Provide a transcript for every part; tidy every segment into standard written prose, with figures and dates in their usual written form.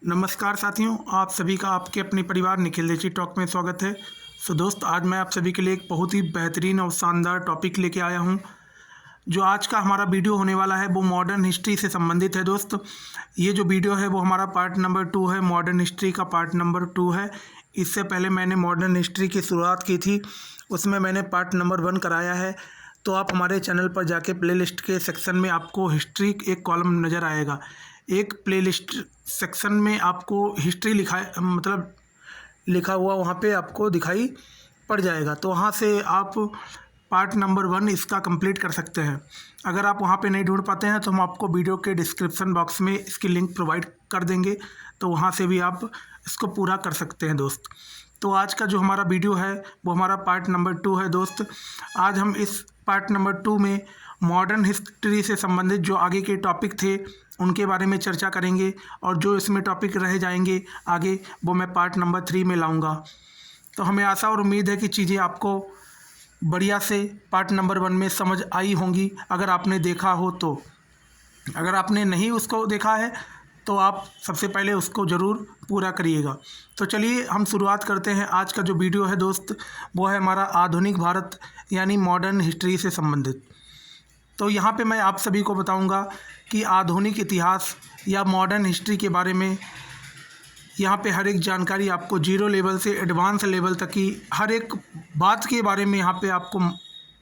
नमस्कार साथियों, आप सभी का आपके अपने परिवार निखिल देची टॉक में स्वागत है। दोस्त, आज मैं आप सभी के लिए एक बहुत ही बेहतरीन और शानदार टॉपिक लेके आया हूं। जो आज का हमारा वीडियो होने वाला है वो मॉडर्न हिस्ट्री से संबंधित है। दोस्त, ये जो वीडियो है वो हमारा पार्ट नंबर 2 है, मॉडर्न हिस्ट्री का पार्ट नंबर 2 है। इससे पहले मैंने मॉडर्न हिस्ट्री की शुरुआत की थी, उसमें मैंने पार्ट नंबर 1 कराया है। तो आप हमारे चैनल पर जाके प्लेलिस्ट के सेक्शन में आपको हिस्ट्री एक कॉलम नज़र आएगा। एक प्लेलिस्ट सेक्शन में आपको हिस्ट्री लिखा हुआ वहाँ पे आपको दिखाई पड़ जाएगा। तो वहाँ से आप पार्ट नंबर 1 इसका कंप्लीट कर सकते हैं। अगर आप वहाँ पे नहीं ढूंढ पाते हैं तो हम आपको वीडियो के डिस्क्रिप्शन बॉक्स में इसकी लिंक प्रोवाइड कर देंगे, तो वहाँ से भी आप इसको पूरा कर सकते हैं। दोस्त, तो आज का जो हमारा वीडियो है वो हमारा पार्ट नंबर 2 है। दोस्त, आज हम इस पार्ट नंबर 2 में मॉडर्न हिस्ट्री से संबंधित जो आगे के टॉपिक थे उनके बारे में चर्चा करेंगे, और जो इसमें टॉपिक रह जाएंगे आगे वो मैं पार्ट नंबर 3 में लाऊंगा। तो हमें आशा और उम्मीद है कि चीज़ें आपको बढ़िया से पार्ट नंबर 1 में समझ आई होंगी, अगर आपने देखा हो तो। अगर आपने नहीं उसको देखा है तो आप सबसे पहले उसको ज़रूर पूरा करिएगा। तो चलिए हम शुरुआत करते हैं। आज का जो वीडियो है दोस्त वो है हमारा आधुनिक भारत यानी मॉडर्न हिस्ट्री से संबंधित। तो यहाँ पे मैं आप सभी को बताऊँगा कि आधुनिक इतिहास या मॉडर्न हिस्ट्री के बारे में यहाँ पे हर एक जानकारी आपको जीरो लेवल से एडवांस लेवल तक की हर एक बात के बारे में यहाँ पे आपको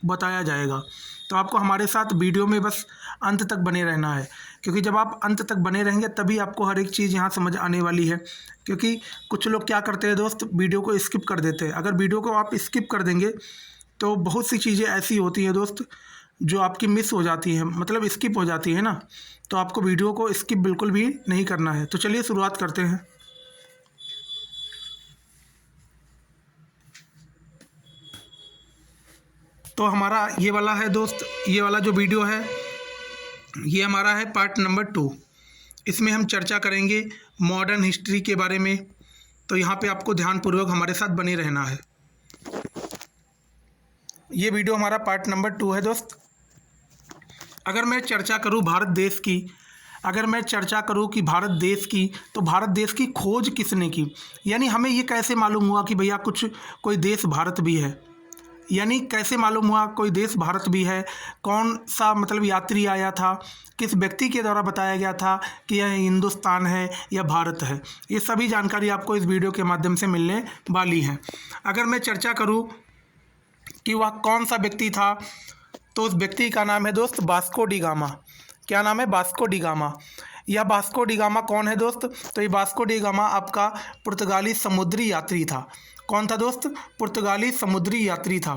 बताया जाएगा। तो आपको हमारे साथ वीडियो में बस अंत तक बने रहना है, क्योंकि जब आप अंत तक बने रहेंगे तभी आपको हर एक चीज़ यहाँ समझ आने वाली है। क्योंकि कुछ लोग क्या करते हैं दोस्त, वीडियो को स्किप कर देते हैं। अगर वीडियो को आप स्किप कर देंगे तो बहुत सी चीज़ें ऐसी होती हैं दोस्त जो आपकी मिस हो जाती है, मतलब स्किप हो जाती है ना। तो आपको वीडियो को स्किप बिल्कुल भी नहीं करना है। तो चलिए शुरुआत करते हैं। तो हमारा ये वाला है दोस्त, ये वाला जो वीडियो है ये हमारा है पार्ट नंबर 2। इसमें हम चर्चा करेंगे मॉडर्न हिस्ट्री के बारे में। तो यहाँ पे आपको ध्यानपूर्वक हमारे साथ बने रहना है। ये वीडियो हमारा पार्ट नंबर 2 है दोस्त। अगर मैं चर्चा करूँ भारत देश की, अगर मैं चर्चा करूँ कि भारत देश की, तो भारत देश की खोज किसने की, यानी हमें ये कैसे मालूम हुआ कि भैया कोई देश भारत भी है, यानी कैसे मालूम हुआ कोई देश भारत भी है, कौन सा यात्री आया था, किस व्यक्ति के द्वारा बताया गया था कि यह हिंदुस्तान है या भारत है, ये सभी जानकारी आपको इस वीडियो के माध्यम से मिलने वाली है। अगर मैं चर्चा करूं कि वह कौन सा व्यक्ति था, तो उस व्यक्ति का नाम है दोस्त वास्को डी गामा। क्या नाम है? Vasco D gamma. यह वास्को डी गामा कौन है दोस्त? तो ये वास्को डी गामा आपका पुर्तगाली समुद्री यात्री था। कौन था दोस्त? पुर्तगाली समुद्री यात्री था।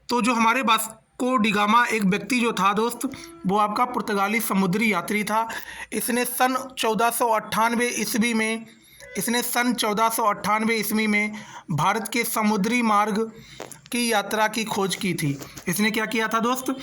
तो जो हमारे वास्को डी गामा एक व्यक्ति जो था दोस्त, वो आपका पुर्तगाली समुद्री यात्री था। इसने सन 1498 ईस्वी में भारत के समुद्री मार्ग की यात्रा की खोज की थी। इसने क्या किया था दोस्त?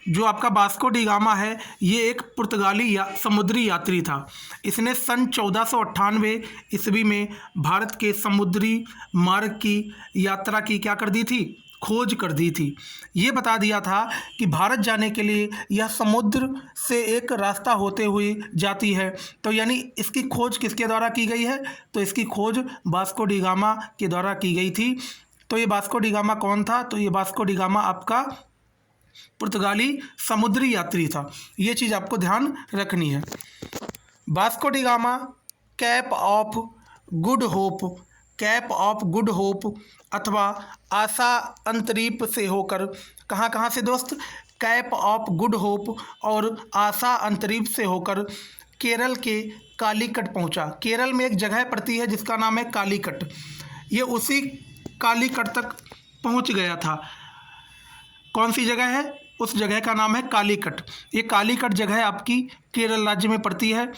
जो आपका वास्को डी गामा है ये एक पुर्तगाली समुद्री यात्री था। इसने सन 1498 ईस्वी में भारत के समुद्री मार्ग की यात्रा की क्या कर दी थी? खोज कर दी थी। ये बता दिया था कि भारत जाने के लिए यह समुद्र से एक रास्ता होते हुए जाती है। तो यानी इसकी खोज किसके द्वारा की गई है? तो इसकी खोज वास्को डी गामा के द्वारा की गई थी। तो ये वास्को डी गामा कौन था? तो ये वास्को डी गामा आपका पुर्तगाली समुद्री यात्री था। ये चीज़ आपको ध्यान रखनी है। Vasco D gamma cap of good hope अथवा आशा अंतरीप से होकर कहाँ से दोस्त? कैप ऑफ गुड होप और आशा अंतरीप से होकर केरल के कालीकट पहुँचा। केरल में एक जगह पड़ती है जिसका नाम है कालीकट। ये उसी कालीकट तक पहुँच गया था। कौन सी जगह है? उस जगह का नाम है कालीकट। ये कालीकट जगह आपकी केरल राज्य में पड़ती है।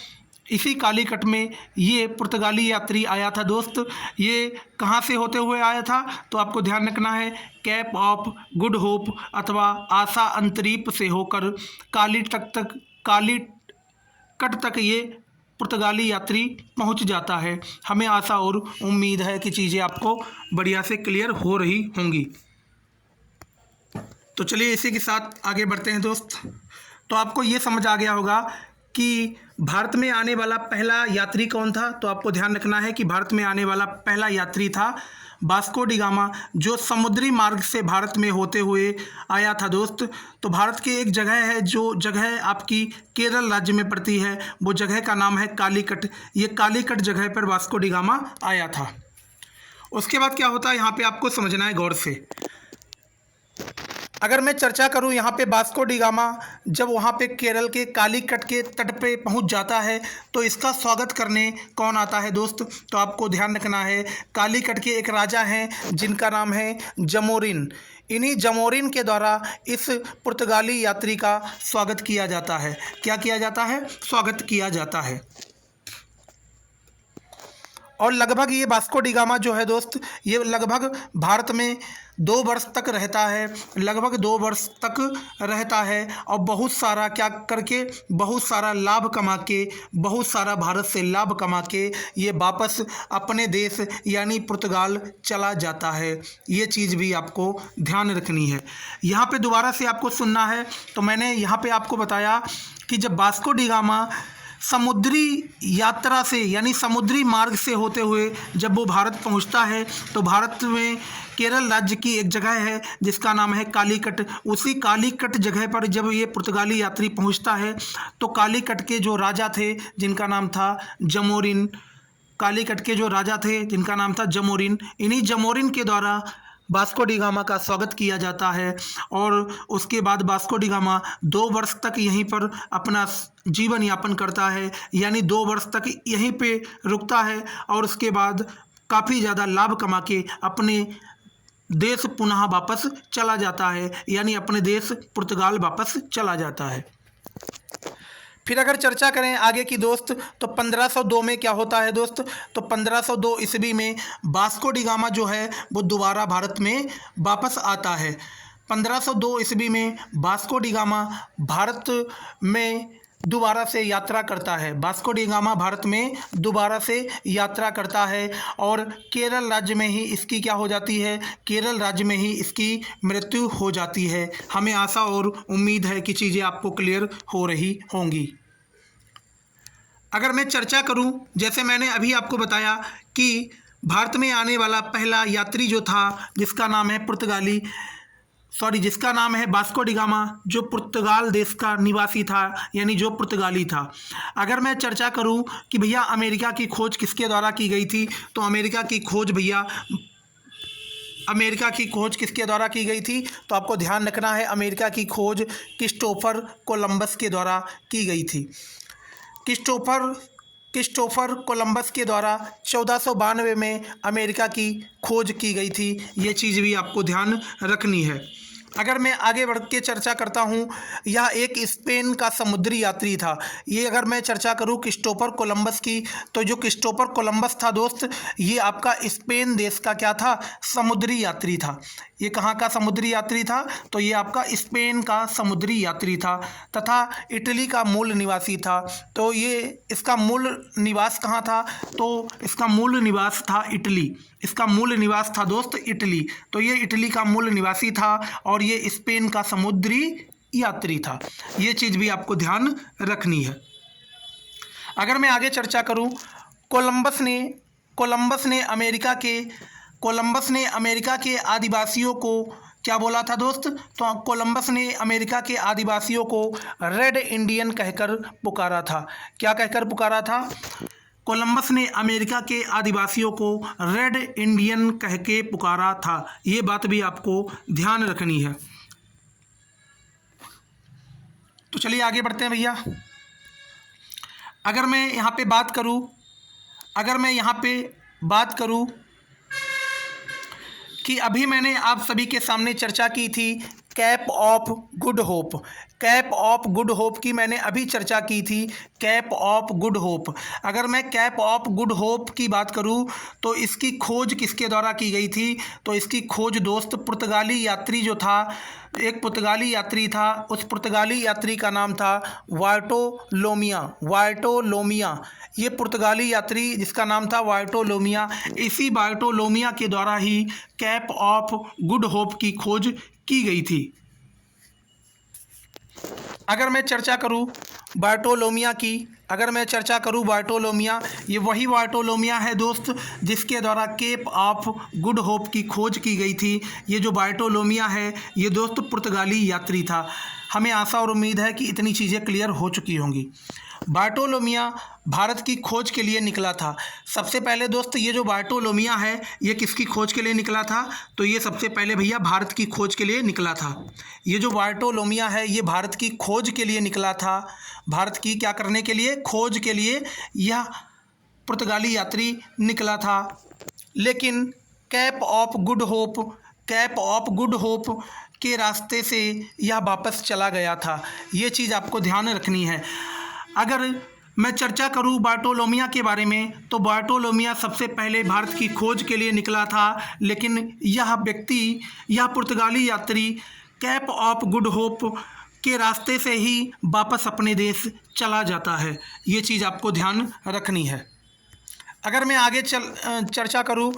इसी कालीकट में ये पुर्तगाली यात्री आया था दोस्त। ये कहाँ से होते हुए आया था? तो आपको ध्यान रखना है, कैप ऑफ गुड होप अथवा आशा अंतरीप से होकर कालीकट तक ये पुर्तगाली यात्री पहुंच जाता है। हमें आशा और उम्मीद है कि चीज़ें आपको बढ़िया से क्लियर हो रही होंगी। तो चलिए इसी के साथ आगे बढ़ते हैं दोस्त। तो आपको ये समझ आ गया होगा कि भारत में आने वाला पहला यात्री कौन था? तो आपको ध्यान रखना है कि भारत में आने वाला पहला यात्री था वास्को डी गामा, जो समुद्री मार्ग से भारत में होते हुए आया था दोस्त। तो भारत की एक जगह है, जो जगह आपकी केरल राज्य में पड़ती है, वो जगह का नाम है कालीकट। ये कालीकट जगह पर वास्को डी गामा आया था। उसके बाद क्या होता है, यहाँ पे आपको समझना है गौर से। अगर मैं चर्चा करूं यहाँ पे वास्को डी गामा जब वहाँ पे केरल के कालीकट के तट पे पहुँच जाता है तो इसका स्वागत करने कौन आता है दोस्त? तो आपको ध्यान रखना है, कालीकट के एक राजा हैं जिनका नाम है जमोरिन। इन्हीं जमोरिन के द्वारा इस पुर्तगाली यात्री का स्वागत किया जाता है। क्या किया जाता है? स्वागत किया जाता है। और लगभग ये वास्को डी गामा जो है दोस्त, ये लगभग भारत में 2 वर्ष तक रहता है, लगभग 2 वर्ष तक रहता है। और बहुत सारा क्या करके, बहुत सारा लाभ कमा के, बहुत सारा भारत से लाभ कमा के ये वापस अपने देश यानी पुर्तगाल चला जाता है। ये चीज़ भी आपको ध्यान रखनी है। यहाँ पे दोबारा से आपको सुनना है। तो मैंने यहाँ पे आपको बताया कि जब वास्को डी गामा समुद्री यात्रा से यानी समुद्री मार्ग से होते हुए जब वो भारत पहुंचता है तो भारत में केरल राज्य की एक जगह है जिसका नाम है कालीकट। उसी कालीकट जगह पर जब ये पुर्तगाली यात्री पहुंचता है तो कालीकट के जो राजा थे जिनका नाम था जमोरिन, कालीकट के जो राजा थे जिनका नाम था जमोरिन, इन्हीं जमोरिन के द्वारा वास्को डी गामा का स्वागत किया जाता है। और उसके बाद वास्को डी गामा 2 वर्ष तक यहीं पर अपना जीवन यापन करता है, यानी 2 वर्ष तक यहीं पे रुकता है और उसके बाद काफ़ी ज़्यादा लाभ कमा के अपने देश पुनः वापस चला जाता है, यानी अपने देश पुर्तगाल वापस चला जाता है। फिर अगर चर्चा करें आगे की दोस्त, तो 1502 में क्या होता है दोस्त? तो 1502 ईस्वी में वास्को डी गामा जो है वो दोबारा भारत में वापस आता है। 1502 ईस्वी में वास्को डी गामा भारत में दोबारा से यात्रा करता है। वास्को डी गामा भारत में दोबारा से यात्रा करता है और केरल राज्य में ही इसकी क्या हो जाती है? केरल राज्य में ही इसकी मृत्यु हो जाती है। हमें आशा और उम्मीद है कि चीज़ें आपको क्लियर हो रही होंगी। अगर मैं चर्चा करूं, जैसे मैंने अभी आपको बताया कि भारत में आने वाला पहला यात्री जो था जिसका नाम है जिसका नाम है वास्को डी गामा, जो पुर्तगाल देश का निवासी था, यानी जो पुर्तगाली था। अगर मैं चर्चा करूं कि भैया अमेरिका की खोज किसके द्वारा की गई थी, तो अमेरिका की खोज किसके द्वारा की गई थी? तो आपको ध्यान रखना है, अमेरिका की खोज क्रिस्टोफर कोलंबस के द्वारा की गई थी। क्रिस्टोफर कोलंबस के द्वारा 1492 में अमेरिका की खोज की गई थी। ये चीज़ भी आपको ध्यान रखनी है। अगर मैं आगे बढ़ के चर्चा करता हूँ, यह एक स्पेन का समुद्री यात्री था। ये अगर मैं चर्चा करूँ क्रिस्टोफर कोलंबस की, तो जो क्रिस्टोफर कोलंबस था दोस्त, ये आपका स्पेन देश का क्या था? समुद्री यात्री था। ये कहाँ का समुद्री यात्री था? तो ये आपका स्पेन का समुद्री यात्री था तथा इटली का मूल निवासी था। तो ये इसका मूल निवास कहाँ था? तो इसका मूल निवास था इटली। इसका मूल निवास था दोस्त इटली। तो ये इटली का मूल निवासी था और ये स्पेन का समुद्री यात्री था। ये चीज़ भी आपको ध्यान रखनी है। अगर मैं आगे चर्चा करूं, कोलंबस ने अमेरिका के आदिवासियों को क्या बोला था दोस्त? तो कोलंबस ने अमेरिका के आदिवासियों को रेड इंडियन कहकर पुकारा था। क्या कहकर पुकारा था? कोलंबस ने अमेरिका के आदिवासियों को रेड इंडियन कह के पुकारा था। ये बात भी आपको ध्यान रखनी है। तो चलिए आगे बढ़ते हैं भैया। अगर मैं यहाँ पे बात करूँ कि अभी मैंने आप सभी के सामने चर्चा की थी कैप ऑफ गुड होप की मैंने अभी चर्चा की थी, कैप ऑफ गुड होप। अगर मैं कैप ऑफ गुड होप की बात करूं तो इसकी खोज किसके द्वारा की गई थी? तो इसकी खोज दोस्त पुर्तगाली यात्री जो था, एक पुर्तगाली यात्री था, उस पुर्तगाली यात्री का नाम था वार्टोलोमिया। ये पुर्तगाली यात्री जिसका नाम था वार्टोलोमिया, इसी वार्टोलोमिया के द्वारा ही कैप ऑफ गुड होप की खोज की गई थी। अगर मैं चर्चा करूं बार्टोलोमिया की अगर मैं चर्चा करूं, बार्टोलोमिया ये वही बार्टोलोमिया है दोस्त जिसके द्वारा केप ऑफ गुड होप की खोज की गई थी। ये जो बार्टोलोमिया है ये दोस्त पुर्तगाली यात्री था। हमें आशा और उम्मीद है कि इतनी चीज़ें क्लियर हो चुकी होंगी। बार्टोलोमिया भारत की खोज के लिए निकला था। सबसे पहले दोस्त ये जो बार्टोलोमिया है ये किसकी खोज के लिए निकला था? तो ये सबसे पहले भैया भारत की खोज के लिए निकला था। ये जो बार्टोलोमिया है ये भारत की खोज के लिए निकला था। भारत की क्या करने के लिए? खोज के लिए यह पुर्तगाली यात्री निकला था। लेकिन कैप ऑफ गुड होप के रास्ते से यह वापस चला गया था। ये चीज़ आपको ध्यान रखनी है। अगर मैं चर्चा करूं बार्टोलोमिया के बारे में तो बार्टोलोमिया सबसे पहले भारत की खोज के लिए निकला था, लेकिन यह पुर्तगाली यात्री कैप ऑफ गुड होप के रास्ते से ही वापस अपने देश चला जाता है। ये चीज़ आपको ध्यान रखनी है। अगर मैं आगे चर्चा करूं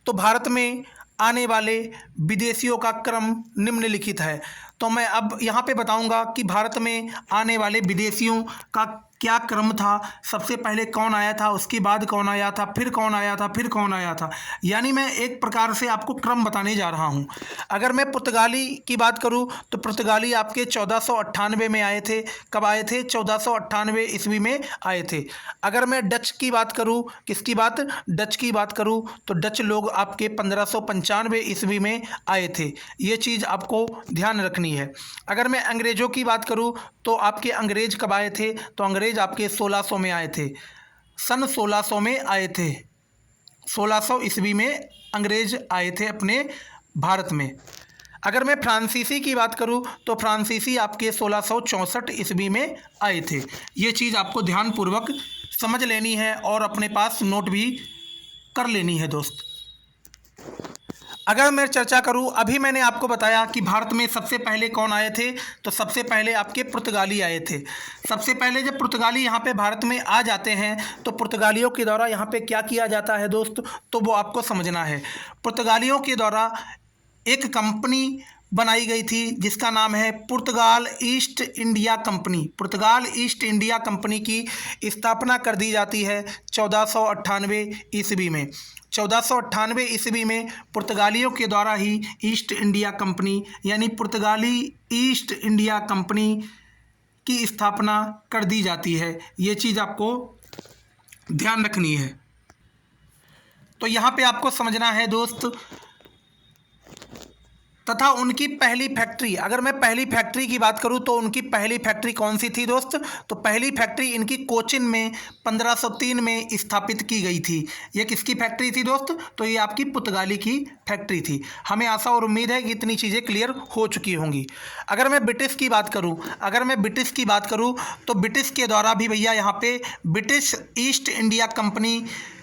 तो भारत में आने वाले विदेशियों का क्रम निम्नलिखित है। तो मैं अब यहाँ पे बताऊँगा कि भारत में आने वाले विदेशियों का क्या क्रम था। सबसे पहले कौन आया था, उसके बाद कौन आया था, फिर कौन आया था, फिर कौन आया था। यानी मैं एक प्रकार से आपको क्रम बताने जा रहा हूँ। अगर मैं पुर्तगाली की बात करूँ तो पुर्तगाली आपके 1498 में आए थे। कब आए थे? 1498 ईस्वी में आए थे। अगर मैं डच की बात करूँ, किसकी बात? डच की बात करूँ तो डच लोग आपके 1595 ईस्वी में आए थे। ये चीज़ आपको ध्यान रखनी है। अगर मैं अंग्रेज़ों की बात करूँ तो आपके अंग्रेज़ कब आए थे? तो अंग्रेज़ आपके 1600 में आए थे। सन 1600 में आए थे। 1600 ईस्वी में अंग्रेज़ आए थे अपने भारत में। अगर मैं फ्रांसीसी की बात करूं तो फ्रांसीसी आपके 1664 ईस्वी में आए थे। ये चीज़ आपको ध्यानपूर्वक समझ लेनी है और अपने पास नोट भी कर लेनी है दोस्त। अगर मैं चर्चा करूं, अभी मैंने आपको बताया कि भारत में सबसे पहले कौन आए थे, तो सबसे पहले आपके पुर्तगाली आए थे। सबसे पहले जब पुर्तगाली यहाँ पे भारत में आ जाते हैं तो पुर्तगालियों के द्वारा यहाँ पे क्या किया जाता है दोस्त, तो वो आपको समझना है। पुर्तगालियों के द्वारा एक कंपनी बनाई गई थी जिसका नाम है पुर्तगाल ईस्ट इंडिया कंपनी। पुर्तगाल ईस्ट इंडिया कंपनी की स्थापना कर दी जाती है 1498 ईस्वी में। 1498 ईस्वी में पुर्तगालियों के द्वारा ही ईस्ट इंडिया कंपनी यानी पुर्तगाली ईस्ट इंडिया कंपनी की स्थापना कर दी जाती है। ये चीज़ आपको ध्यान रखनी है। तो यहाँ पे आपको समझना है दोस्त। तथा उनकी पहली फैक्ट्री, अगर मैं पहली फैक्ट्री की बात करूं तो उनकी पहली फैक्ट्री कौन सी थी दोस्त? तो पहली फैक्ट्री इनकी कोचिन में 1503 में स्थापित की गई थी। ये किसकी फैक्ट्री थी दोस्त? तो ये आपकी पुर्तगाली की फैक्ट्री थी। हमें आशा और उम्मीद है कि इतनी चीज़ें क्लियर हो चुकी होंगी। अगर मैं ब्रिटिश की बात करूँ तो ब्रिटिश के द्वारा भी भैया यहाँ पे ब्रिटिश ईस्ट इंडिया कंपनी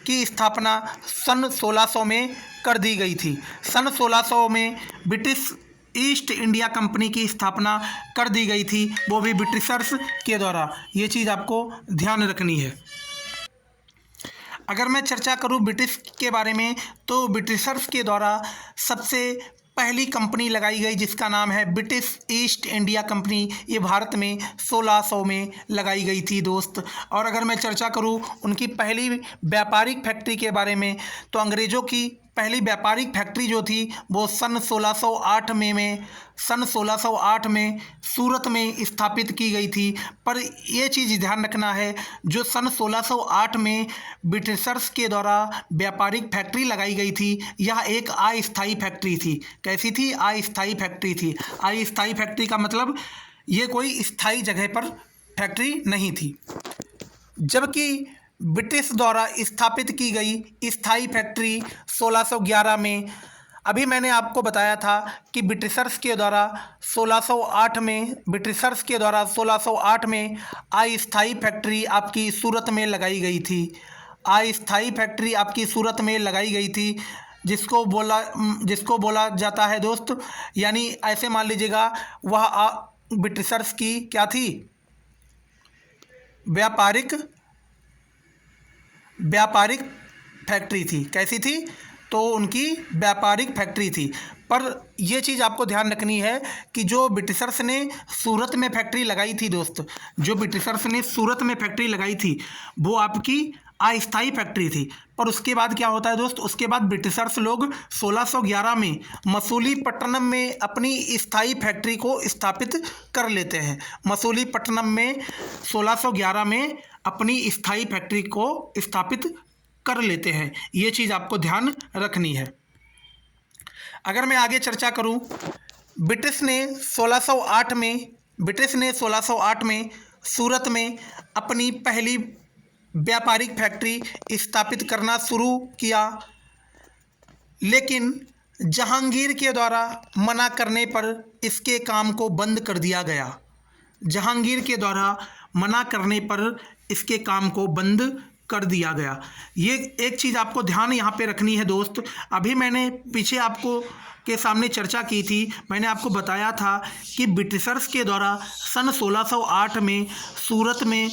की स्थापना सन 1600 में कर दी गई थी। सन 1600 में ब्रिटिश ईस्ट इंडिया कंपनी की स्थापना कर दी गई थी, वो भी ब्रिटिशर्स के द्वारा। ये चीज़ आपको ध्यान रखनी है। अगर मैं चर्चा करूं ब्रिटिश के बारे में तो ब्रिटिशर्स के द्वारा सबसे पहली कंपनी लगाई गई जिसका नाम है ब्रिटिश ईस्ट इंडिया कंपनी। ये भारत में 1600 में लगाई गई थी दोस्त। और अगर मैं चर्चा करूं उनकी पहली व्यापारिक फैक्ट्री के बारे में तो अंग्रेज़ों की पहली व्यापारिक फैक्ट्री जो थी वो सन 1608 में सूरत में स्थापित की गई थी। पर ये चीज़ ध्यान रखना है, जो सन 1608 में ब्रिटिशर्स के द्वारा व्यापारिक फैक्ट्री लगाई गई थी यह एक अस्थायी फैक्ट्री थी। कैसी थी? अस्थायी फैक्ट्री थी। अस्थायी फैक्ट्री का मतलब ये कोई स्थायी जगह पर फैक्ट्री नहीं थी। जबकि ब्रिटिश द्वारा स्थापित की गई स्थायी फैक्ट्री 1611 में, अभी मैंने आपको बताया था कि ब्रिटिशर्स के द्वारा 1608 में अस्थायी फैक्ट्री आपकी सूरत में लगाई गई थी। अस्थायी फैक्ट्री आपकी सूरत में लगाई गई थी जिसको बोला जाता है दोस्त, यानी ऐसे मान लीजिएगा वह ब्रिटिशर्स की क्या थी? व्यापारिक फैक्ट्री थी। कैसी थी? तो उनकी व्यापारिक फैक्ट्री थी। पर ये चीज़ आपको ध्यान रखनी है कि जो ब्रिटिशर्स ने सूरत में फैक्ट्री लगाई थी दोस्त, जो ब्रिटिशर्स ने सूरत में फैक्ट्री लगाई थी वो आपकी अस्थायी फैक्ट्री थी। पर उसके बाद क्या होता है दोस्त, उसके बाद ब्रिटिशर्स लोग 1611 में मसूलीपट्टनम में अपनी स्थायी फैक्ट्री को स्थापित कर लेते हैं। मसूलीपट्टनम में 1611 में अपनी स्थायी फैक्ट्री को स्थापित कर लेते हैं। ये चीज़ आपको ध्यान रखनी है। अगर मैं आगे चर्चा करूं, ब्रिटिश ने 1608 में सूरत में अपनी पहली व्यापारिक फैक्ट्री स्थापित करना शुरू किया, लेकिन जहांगीर के द्वारा मना करने पर इसके काम को बंद कर दिया गया। जहांगीर के द्वारा मना करने पर इसके काम को बंद कर दिया गया। ये एक चीज़ आपको ध्यान यहाँ पे रखनी है दोस्त। अभी मैंने पीछे आपको के सामने चर्चा की थी, मैंने आपको बताया था कि ब्रिटिशर्स के द्वारा सन 1608 में सूरत में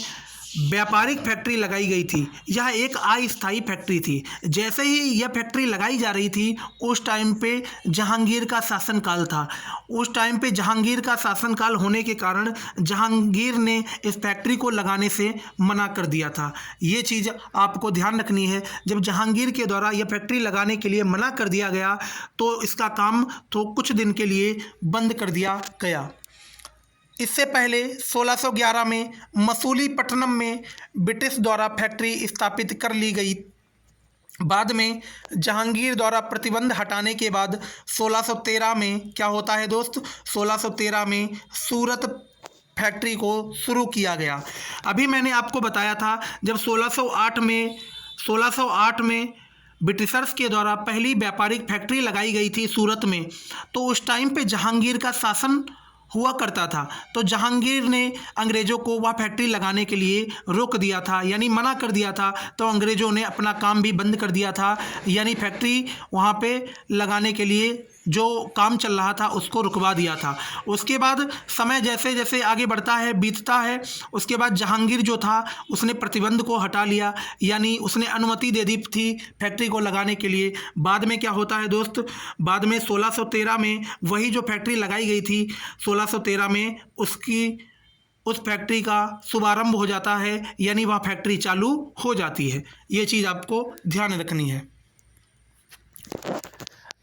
व्यापारिक फैक्ट्री लगाई गई थी। यह एक अस्थायी फैक्ट्री थी। जैसे ही यह फैक्ट्री लगाई जा रही थी उस टाइम पे जहांगीर का शासनकाल था। उस टाइम पे जहांगीर का शासनकाल होने के कारण जहांगीर ने इस फैक्ट्री को लगाने से मना कर दिया था। ये चीज़ आपको ध्यान रखनी है। जब जहांगीर के द्वारा यह फैक्ट्री लगाने के लिए मना कर दिया गया तो इसका काम तो कुछ दिन के लिए बंद कर दिया गया। इससे पहले 1611 में मसूलीपट्टनम में ब्रिटिश द्वारा फैक्ट्री स्थापित कर ली गई। बाद में जहांगीर द्वारा प्रतिबंध हटाने के बाद 1613 में क्या होता है दोस्त, 1613 में सूरत फैक्ट्री को शुरू किया गया। अभी मैंने आपको बताया था जब 1608 में ब्रिटिशर्स के द्वारा पहली व्यापारिक फैक्ट्री लगाई गई थी सूरत में, तो उस टाइम पे जहांगीर का शासन हुआ करता था। तो जहांगीर ने अंग्रेज़ों को वह फैक्ट्री लगाने के लिए रोक दिया था, यानी मना कर दिया था। तो अंग्रेज़ों ने अपना काम भी बंद कर दिया था, यानी फैक्ट्री वहाँ पे लगाने के लिए जो काम चल रहा था उसको रुकवा दिया था। उसके बाद समय जैसे जैसे आगे बढ़ता है, बीतता है, उसके बाद जहांगीर जो था उसने प्रतिबंध को हटा लिया, यानी उसने अनुमति दे दी थी फैक्ट्री को लगाने के लिए। बाद में क्या होता है दोस्त, बाद में 1613 में वही जो फैक्ट्री लगाई गई थी 1613 में उस फैक्ट्री का शुभारंभ हो जाता है, यानी वह फैक्ट्री चालू हो जाती है। ये चीज़ आपको ध्यान रखनी है।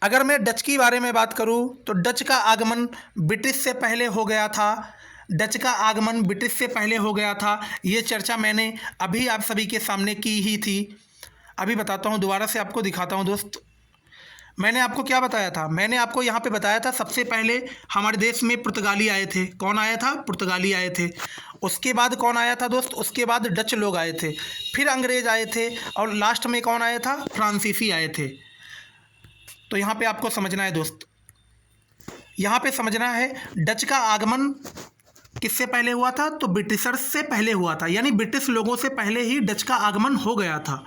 अगर मैं डच के बारे में बात करूं तो डच का आगमन ब्रिटिश से पहले हो गया था। डच का आगमन ब्रिटिश से पहले हो गया था। ये चर्चा मैंने अभी आप सभी के सामने की ही थी। अभी बताता हूं, दोबारा से आपको दिखाता हूं दोस्त। मैंने आपको क्या बताया था, मैंने आपको यहाँ पे बताया था सबसे पहले हमारे देश में पुर्तगाली आए थे। कौन आया था, पुर्तगाली आए थे। उसके बाद कौन आया था दोस्त, उसके बाद डच लोग आए थे, फिर अंग्रेज़ आए थे, और लास्ट में कौन आया था, फ्रांसीसी आए थे। तो यहाँ पे आपको समझना है दोस्त, यहाँ पे समझना है डच का आगमन किससे पहले हुआ था, तो ब्रिटिशर्स से पहले हुआ था, यानी ब्रिटिश लोगों से पहले ही डच का आगमन हो गया था।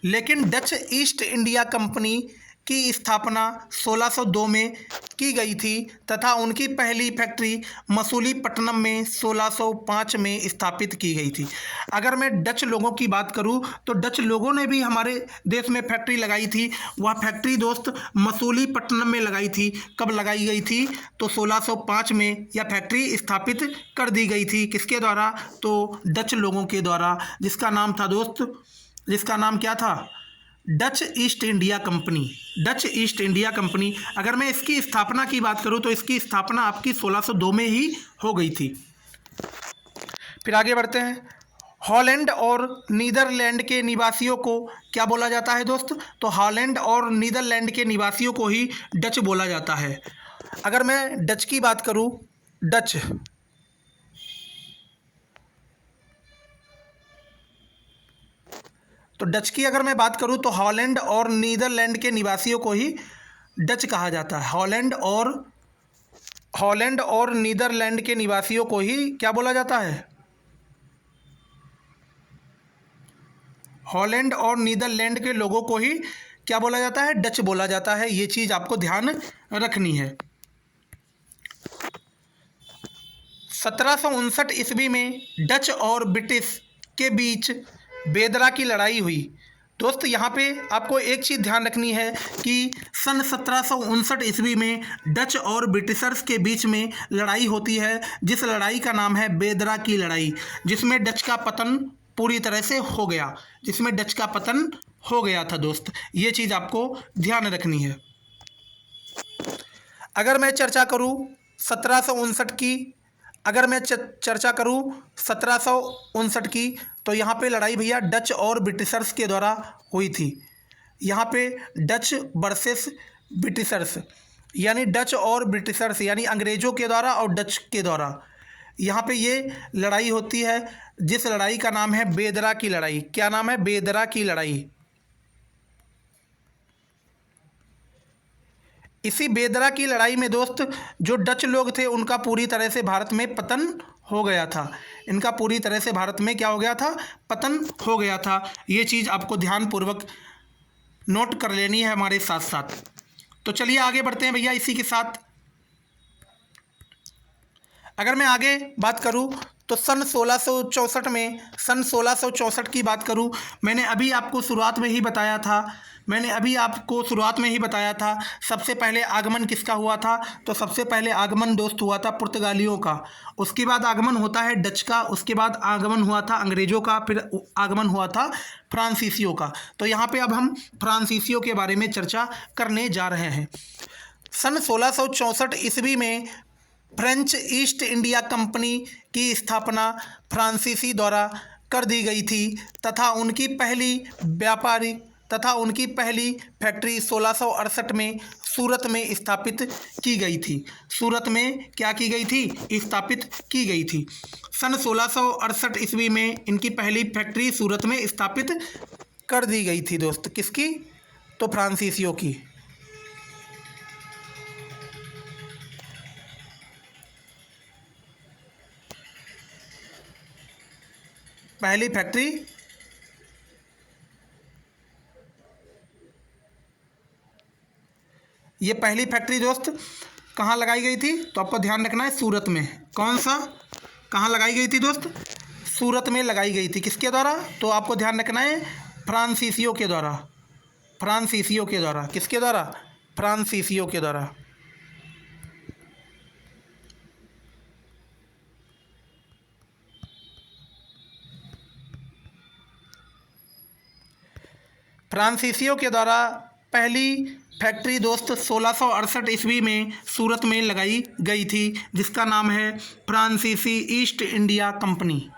लेकिन डच ईस्ट इंडिया कंपनी की स्थापना 1602 में की गई थी तथा उनकी पहली फैक्ट्री मसूलीपट्टनम में 1605 में स्थापित की गई थी। अगर मैं डच लोगों की बात करूं तो डच लोगों ने भी हमारे देश में फैक्ट्री लगाई थी। वह फैक्ट्री दोस्त मसूलीपट्टनम में लगाई थी। कब लगाई गई थी, तो 1605 में यह फैक्ट्री स्थापित कर दी गई थी। किसके द्वारा, तो डच लोगों के द्वारा, जिसका नाम था दोस्त, जिसका नाम क्या था, Dutch east India company. Dutch east India company. अगर मैं इसकी स्थापना की बात करूं तो इसकी स्थापना आपकी 1602 में ही हो गई थी। फिर आगे बढ़ते हैं। हॉलैंड और नीदरलैंड के निवासियों को क्या बोला जाता है दोस्त, तो हॉलैंड और नीदरलैंड के निवासियों को ही डच बोला जाता है। अगर मैं डच की बात करूं, डच, तो डच की अगर मैं बात करूं तो हॉलैंड और नीदरलैंड के निवासियों को ही डच कहा जाता है। हॉलैंड और नीदरलैंड के निवासियों को ही क्या बोला जाता है, हॉलैंड और नीदरलैंड के लोगों को ही क्या बोला जाता है, डच बोला जाता है। ये चीज़ आपको ध्यान रखनी है। 1759 ईस्वी में डच और ब्रिटिश के बीच बेदरा की लड़ाई हुई। दोस्त यहाँ पे आपको एक चीज़ ध्यान रखनी है कि सन 1759 ईस्वी में डच और ब्रिटिशर्स के बीच में लड़ाई होती है, जिस लड़ाई का नाम है बेदरा की लड़ाई, जिसमें डच का पतन पूरी तरह से हो गया, जिसमें डच का पतन हो गया था दोस्त। ये चीज़ आपको ध्यान रखनी है। अगर मैं चर्चा करूँ 1759 की, अगर मैं चर्चा करूँ 1759 की, तो यहाँ पे लड़ाई भैया डच और ब्रिटिशर्स के द्वारा हुई थी। यहाँ पे डच वर्सेस ब्रिटिशर्स, यानी डच और ब्रिटिशर्स यानी अंग्रेज़ों के द्वारा और डच के द्वारा यहाँ पे ये लड़ाई होती है, जिस लड़ाई का नाम है बेदरा की लड़ाई। क्या नाम है? बेदरा की लड़ाई। इसी बेदरा की लड़ाई में दोस्त जो डच लोग थे उनका पूरी तरह से भारत में पतन हो गया था। इनका पूरी तरह से भारत में क्या हो गया था? पतन हो गया था। ये चीज़ आपको ध्यानपूर्वक नोट कर लेनी है हमारे साथ साथ। तो चलिए आगे बढ़ते हैं भैया इसी के साथ। अगर मैं आगे बात करूं तो सन 1664 की बात करूं, मैंने अभी आपको शुरुआत में ही बताया था सबसे पहले आगमन किसका हुआ था? तो सबसे पहले आगमन दोस्त हुआ था पुर्तगालियों का, उसके बाद आगमन होता है डच का, उसके बाद आगमन हुआ था अंग्रेज़ों का, फिर आगमन हुआ था फ्रांसीसियों का। तो यहाँ पे अब हम फ्रांसीसियों के बारे में चर्चा करने जा रहे हैं। सन 1664 ईस्वी में फ्रेंच ईस्ट इंडिया कंपनी की स्थापना फ्रांसीसी द्वारा कर दी गई थी तथा उनकी पहली फैक्ट्री 1668 में सूरत में स्थापित की गई थी। सूरत में क्या की गई थी? स्थापित की गई थी। सन 1668 ईस्वी में इनकी पहली फैक्ट्री सूरत में स्थापित कर दी गई थी दोस्त। किसकी? तो फ्रांसीसियों की। पहली फैक्ट्री ये पहली फैक्ट्री दोस्त कहाँ लगाई गई थी? तो आपको ध्यान रखना है सूरत में। कौन सा? कहाँ लगाई गई थी दोस्त? सूरत में लगाई गई थी। किसके द्वारा? तो आपको ध्यान रखना है फ्रांसीसियों के द्वारा। फ्रांसीसियों के द्वारा। किसके द्वारा? फ्रांसीसियों के द्वारा। फ्रांसीसियों के द्वारा पहली फैक्ट्री दोस्त 1668 ईस्वी में सूरत में लगाई गई थी, जिसका नाम है फ्रांसीसी ईस्ट इंडिया कंपनी।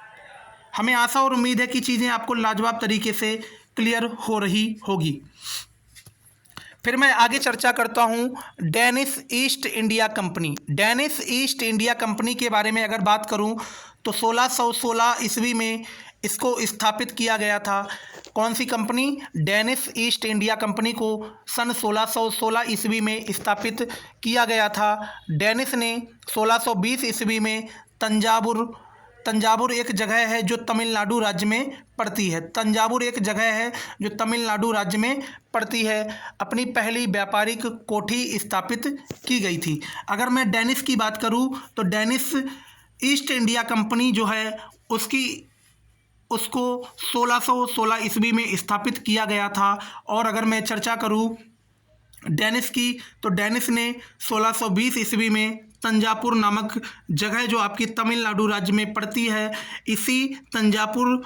हमें आशा और उम्मीद है कि चीज़ें आपको लाजवाब तरीके से क्लियर हो रही होगी। फिर मैं आगे चर्चा करता हूँ Danish East India company. Danish East India company के बारे में अगर बात करूँ तो 1616 ईस्वी में इसको स्थापित किया गया था। कौन सी company? Danish East India company को सन 1616 ईस्वी में स्थापित किया गया था। डेनिश ने 1620 ईस्वी में तंजावुर एक जगह है जो तमिलनाडु राज्य में पड़ती है। तंजावुर एक जगह है जो तमिलनाडु राज्य में पड़ती है। अपनी पहली व्यापारिक कोठी स्थापित की गई थी। अगर मैं डेनिश की बात करूं तो डेनिश ईस्ट इंडिया कंपनी जो है उसको 1616 ईस्वी में स्थापित किया गया था। और अगर मैं चर्चा करूं डेनिश की तो डेनिश ने 1620 ईस्वी में तंजापुर नामक जगह जो आपकी तमिलनाडु राज्य में पड़ती है, इसी तंजापुर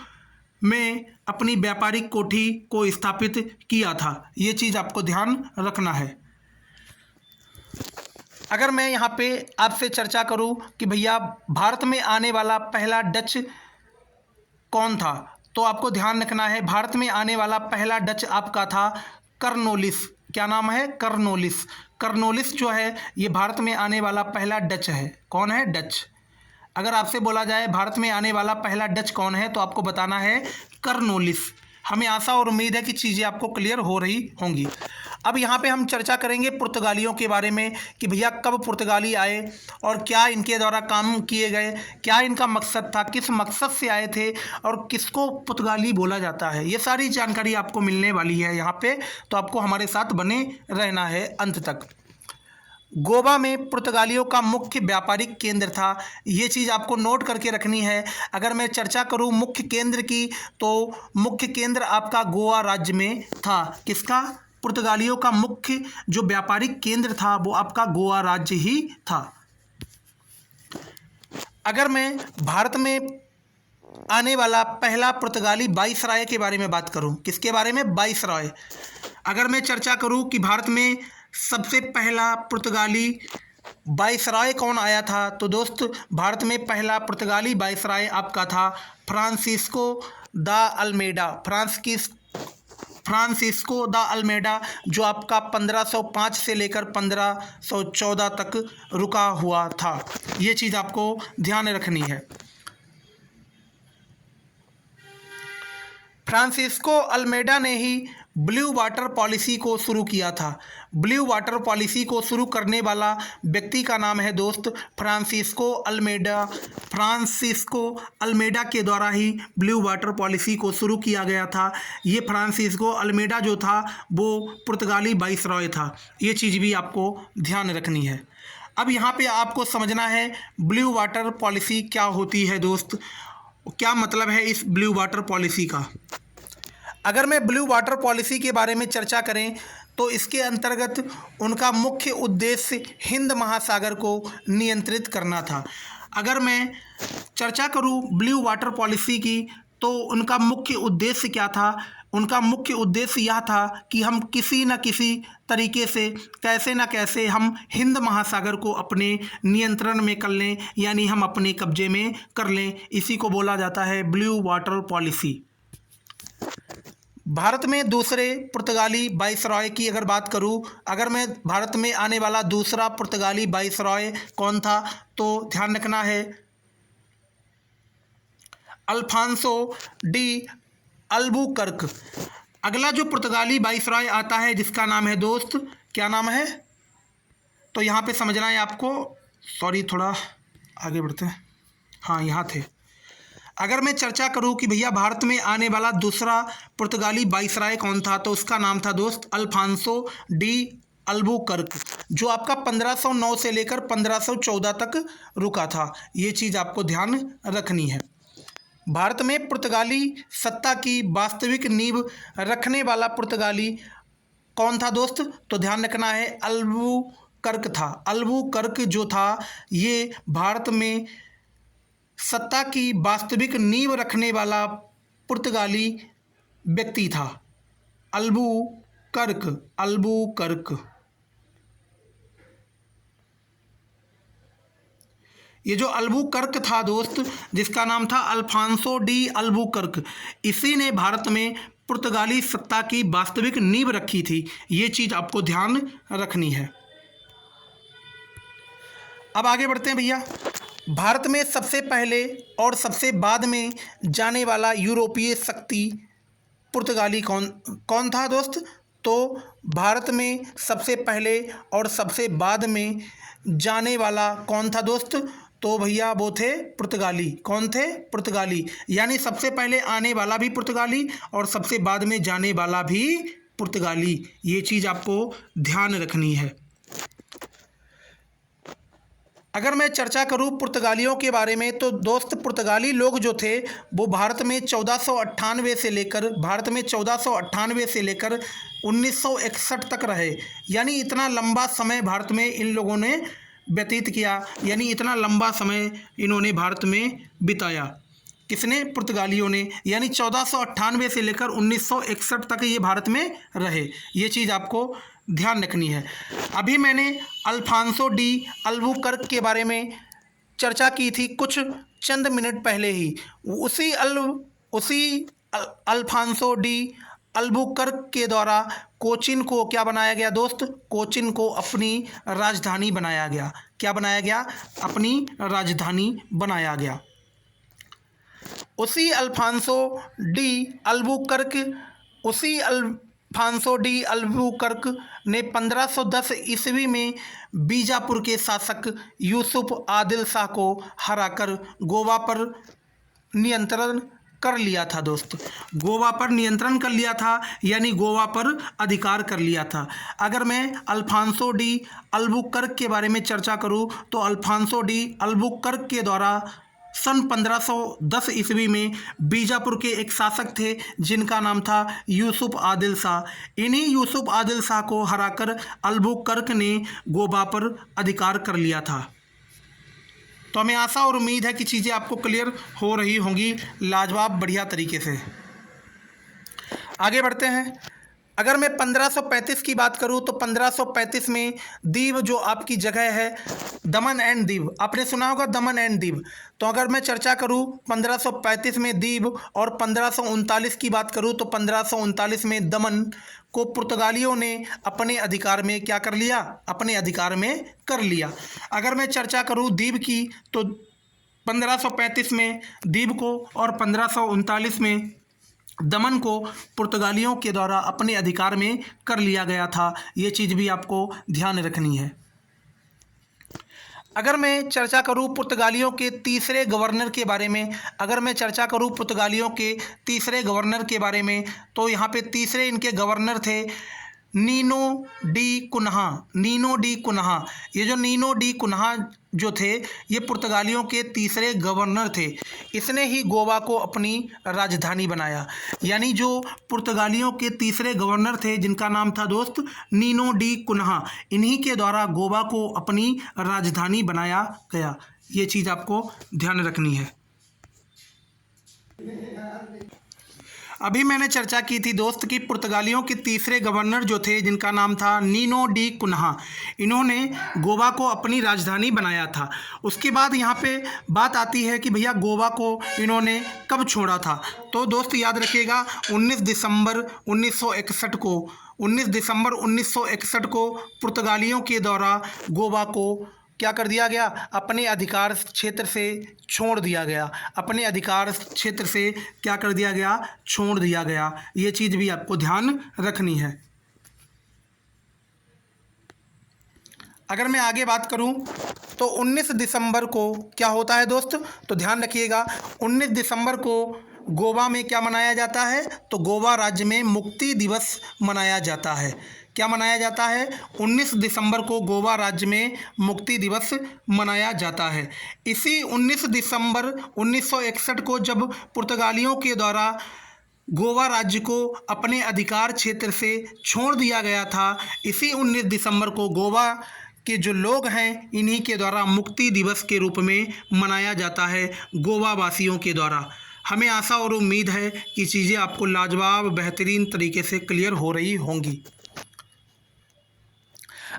में अपनी व्यापारिक कोठी को स्थापित किया था। ये चीज़ आपको ध्यान रखना है। अगर मैं यहाँ पे आपसे चर्चा करूँ कि भैया भारत में आने वाला पहला डच कौन था, तो आपको ध्यान रखना है भारत में आने वाला पहला डच आपका था कर्नोलिस। क्या नाम है? कर्नोलिस। कर्नोलिस जो है ये भारत में आने वाला पहला डच है। कौन है? डच। अगर आपसे बोला जाए भारत में आने वाला पहला डच कौन है तो आपको बताना है कर्नोलिस। हमें आशा और उम्मीद है कि चीज़ें आपको क्लियर हो रही होंगी। अब यहाँ पे हम चर्चा करेंगे पुर्तगालियों के बारे में कि भैया कब पुर्तगाली आए और क्या इनके द्वारा काम किए गए, क्या इनका मकसद था, किस मकसद से आए थे और किसको पुर्तगाली बोला जाता है। ये सारी जानकारी आपको मिलने वाली है यहाँ पे, तो आपको हमारे साथ बने रहना है अंत तक। गोवा में पुर्तगालियों का मुख्य व्यापारिक केंद्र था। ये चीज़ आपको नोट करके रखनी है। अगर मैं चर्चा करूं मुख्य केंद्र की, तो मुख्य केंद्र आपका गोवा राज्य में था। किसका? पुर्तगालियों का मुख्य जो व्यापारिक केंद्र था वो आपका गोवा राज्य ही था। अगर मैं भारत में आने वाला पहला पुर्तगाली वाइसराय के बारे में बात करूं, किसके बारे में? वाइसराय। अगर मैं चर्चा करूं कि भारत में सबसे पहला पुर्तगाली वाइसराय कौन आया था, तो दोस्त भारत में पहला पुर्तगाली वाइसराय आपका था फ्रांसिस्को दा अल्मेडा। फ्रांसिस्को दा अल्मेडा, जो आपका 1505 से लेकर 1514 तक रुका हुआ था। ये चीज़ आपको ध्यान रखनी है। फ्रांसिस्को अल्मेडा ने ही ब्लू वाटर पॉलिसी को शुरू किया था। ब्लू वाटर पॉलिसी को शुरू करने वाला व्यक्ति का नाम है दोस्त फ्रांसिस्को अल्मेडा। फ्रांसिस्को अल्मेडा के द्वारा ही ब्लू वाटर पॉलिसी को शुरू किया गया था। ये फ्रांसिस्को अल्मेडा जो था वो पुर्तगाली वाइसरॉय था। ये चीज़ भी आपको ध्यान रखनी है। अब यहाँ पे आपको समझना है ब्लू वाटर पॉलिसी क्या होती है दोस्त, क्या मतलब है इस ब्लू वाटर पॉलिसी का। अगर मैं ब्लू वाटर पॉलिसी के बारे में चर्चा करें तो इसके अंतर्गत उनका मुख्य उद्देश्य हिंद महासागर को नियंत्रित करना था। अगर मैं चर्चा करूं ब्लू वाटर पॉलिसी की, तो उनका मुख्य उद्देश्य क्या था? उनका मुख्य उद्देश्य यह था कि हम किसी न किसी तरीके से, कैसे न कैसे हम हिंद महासागर को अपने नियंत्रण में कर लें, यानी हम अपने कब्जे में कर लें। इसी को बोला जाता है ब्लू वाटर पॉलिसी। भारत में दूसरे पुर्तगाली वाइसरॉय की अगर बात करूं, अगर मैं भारत में आने वाला दूसरा पुर्तगाली वाइसरॉय कौन था, तो ध्यान रखना है अल्फांसो डी अल्बुकर्क। अगला जो पुर्तगाली वाइसरॉय आता है जिसका नाम है दोस्त, क्या नाम है, तो यहाँ पे समझना है आपको। सॉरी, थोड़ा आगे बढ़ते हैं। हाँ, यहाँ थे। अगर मैं चर्चा करूं कि भैया भारत में आने वाला दूसरा पुर्तगाली वाइसराय कौन था, तो उसका नाम था दोस्त अल्फांसो डी अल्बुकर्क, जो आपका 1509 से लेकर 1514 तक रुका था। ये चीज़ आपको ध्यान रखनी है। भारत में पुर्तगाली सत्ता की वास्तविक नींव रखने वाला पुर्तगाली कौन था दोस्त, तो ध्यान रखना है अल्बुकर्क था। अल्बुकर्क जो था ये भारत में सत्ता की वास्तविक नींव रखने वाला पुर्तगाली व्यक्ति था। अल्बुकर्क। ये जो अल्बुकर्क था दोस्त, जिसका नाम था अल्फांसो डी अल्बुकर्क, इसी ने भारत में पुर्तगाली सत्ता की वास्तविक नींव रखी थी। ये चीज़ आपको ध्यान रखनी है। अब आगे बढ़ते हैं भैया। भारत में सबसे पहले और सबसे बाद में जाने वाला यूरोपीय शक्ति पुर्तगाली कौन था दोस्त, तो भारत में सबसे पहले और सबसे बाद में जाने वाला कौन था दोस्त, तो भैया वो थे पुर्तगाली। कौन थे? पुर्तगाली। यानी सबसे पहले आने वाला भी पुर्तगाली और सबसे बाद में जाने वाला भी पुर्तगाली। ये चीज़ आपको ध्यान रखनी है। अगर मैं चर्चा करूं पुर्तगालियों के बारे में, तो दोस्त पुर्तगाली लोग जो थे वो भारत में 1498 से लेकर 1961 तक रहे। यानी इतना लंबा समय भारत में इन लोगों ने व्यतीत किया, यानी इतना लंबा समय इन्होंने भारत में बिताया। किसने? पुर्तगालियों ने। यानी 1498 से लेकर 1961 तक ये भारत में रहे। ये चीज़ आपको ध्यान रखनी है। अभी मैंने अल्फांसो डी अल्बुकर्क के बारे में चर्चा की थी कुछ चंद मिनट पहले ही। उसी अल्फांसो डी अल्बुकर्क के द्वारा कोचिन को क्या बनाया गया दोस्त? कोचिन को अपनी राजधानी बनाया गया। क्या बनाया गया? अपनी राजधानी बनाया गया। उसी अल्फांसो डी अल्बुकर्क ने 1510 ईस्वी में बीजापुर के शासक यूसुफ आदिल शाह को हराकर गोवा पर नियंत्रण कर लिया था दोस्त, गोवा पर नियंत्रण कर लिया था, यानी गोवा पर अधिकार कर लिया था। अगर मैं अल्फांसो डी अल्बुकर्क के बारे में चर्चा करूं तो अल्फांसो डी अल्बुकर्क के द्वारा सन 1510 ईस्वी में बीजापुर के एक शासक थे जिनका नाम था यूसुफ आदिल शाह। इन्हीं यूसुफ आदिल शाह को हराकर अल्बुकर्क ने गोवा पर अधिकार कर लिया था। तो हमें आशा और उम्मीद है कि चीज़ें आपको क्लियर हो रही होंगी लाजवाब बढ़िया तरीके से। आगे बढ़ते हैं। अगर मैं 1535 की बात करूं तो 1535 में दीव जो आपकी जगह है दमन एंड दीव, आपने सुना होगा दमन एंड दीव। तो अगर मैं चर्चा करूं 1535 में दीव और 1539 की बात करूं तो 1539 में दमन को पुर्तगालियों ने अपने अधिकार में क्या कर लिया, अपने अधिकार में कर लिया। अगर मैं चर्चा करूं दीव की तो 1535 में दीव को और 1539 में दमन को पुर्तगालियों के द्वारा अपने अधिकार में कर लिया गया था। ये चीज़ भी आपको ध्यान रखनी है। अगर मैं चर्चा करूं पुर्तगालियों के तीसरे गवर्नर के बारे में, अगर मैं चर्चा करूं पुर्तगालियों के तीसरे गवर्नर के बारे में तो यहाँ पे तीसरे इनके गवर्नर थे Nuno da Cunha. Nuno da Cunha, ये जो नीनो डी कुन्हा जो थे ये पुर्तगालियों के तीसरे गवर्नर थे। इसने ही गोवा को अपनी राजधानी बनाया। यानी जो पुर्तगालियों के तीसरे गवर्नर थे जिनका नाम था दोस्त नीनो डी कुन्हा, इन्हीं के द्वारा गोवा को अपनी राजधानी बनाया गया। ये चीज़ आपको ध्यान रखनी है। अभी मैंने चर्चा की थी दोस्त कि पुर्तगालियों के तीसरे गवर्नर जो थे जिनका नाम था नीनो डी कुन्हा, इन्होंने गोवा को अपनी राजधानी बनाया था। उसके बाद यहाँ पे बात आती है कि भैया गोवा को इन्होंने कब छोड़ा था। तो दोस्त याद रखिएगा 19 दिसंबर 1961 को 19 दिसंबर 1961 को पुर्तगालियों के द्वारा गोवा को क्या कर दिया गया, अपने अधिकार क्षेत्र से छोड़ दिया गया। अपने अधिकार क्षेत्र से क्या कर दिया गया, छोड़ दिया गया। ये चीज़ भी आपको ध्यान रखनी है। अगर मैं आगे बात करूं तो 19 दिसंबर को क्या होता है दोस्त, तो ध्यान रखिएगा 19 दिसंबर को गोवा में क्या मनाया जाता है, तो गोवा राज्य में मुक्ति दिवस मनाया जाता है। क्या मनाया जाता है, 19 दिसंबर को गोवा राज्य में मुक्ति दिवस मनाया जाता है। इसी 19 दिसंबर 1961 को जब पुर्तगालियों के द्वारा गोवा राज्य को अपने अधिकार क्षेत्र से छोड़ दिया गया था, इसी 19 दिसंबर को गोवा के जो लोग हैं इन्हीं के द्वारा मुक्ति दिवस के रूप में मनाया जाता है गोवा वासियों के द्वारा। हमें आशा और उम्मीद है कि चीज़ें आपको लाजवाब बेहतरीन तरीके से क्लियर हो रही होंगी।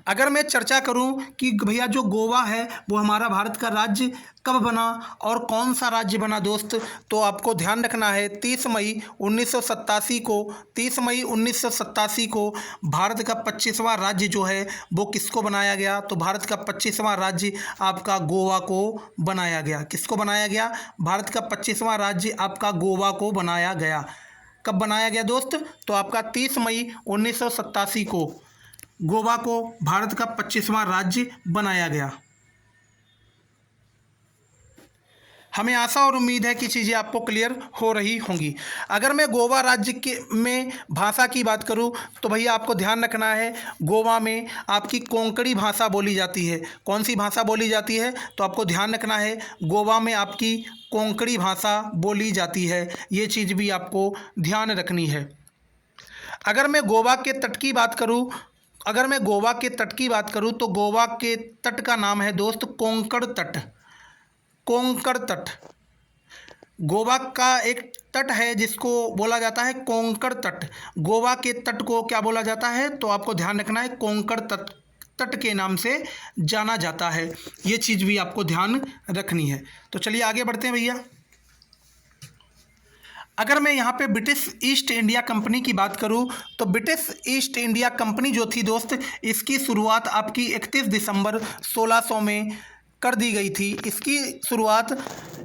अगर मैं चर्चा करूं कि भैया जो गोवा है वो हमारा भारत का राज्य कब बना और कौन सा राज्य बना दोस्त, तो आपको ध्यान रखना है 30 मई 1987 को 30 मई 1987 को भारत का 25वां राज्य जो है वो किसको बनाया गया, तो भारत का 25वां राज्य आपका गोवा को बनाया गया। किसको बनाया गया, भारत का 25वां राज्य आपका गोवा को बनाया गया। कब बनाया गया दोस्त, तो आपका 30 मई 1987 को गोवा को भारत का 25वां राज्य बनाया गया। हमें आशा और उम्मीद है कि चीज़ें आपको क्लियर हो रही होंगी। अगर मैं गोवा राज्य के में भाषा की बात करूं तो भैया आपको ध्यान रखना है गोवा में आपकी कोंकणी भाषा बोली जाती है। कौन सी भाषा बोली जाती है, तो आपको ध्यान रखना है गोवा में आपकी कोंकणी भाषा बोली जाती है। ये चीज़ भी आपको ध्यान रखनी है। अगर मैं गोवा के तट की बात करूं तो गोवा के तट का नाम है दोस्त कोंकण तट। कोंकण तट गोवा का एक तट है जिसको बोला जाता है कोंकण तट। गोवा के तट को क्या बोला जाता है, तो आपको ध्यान रखना है कोंकण तट के नाम से जाना जाता है। ये चीज़ भी आपको ध्यान रखनी है। तो चलिए आगे बढ़ते हैं भैया। अगर मैं यहाँ पे ब्रिटिश ईस्ट इंडिया कंपनी की बात करूँ तो ब्रिटिश ईस्ट इंडिया कंपनी जो थी दोस्त, इसकी शुरुआत आपकी 31 दिसंबर 1600 में कर दी गई थी। इसकी शुरुआत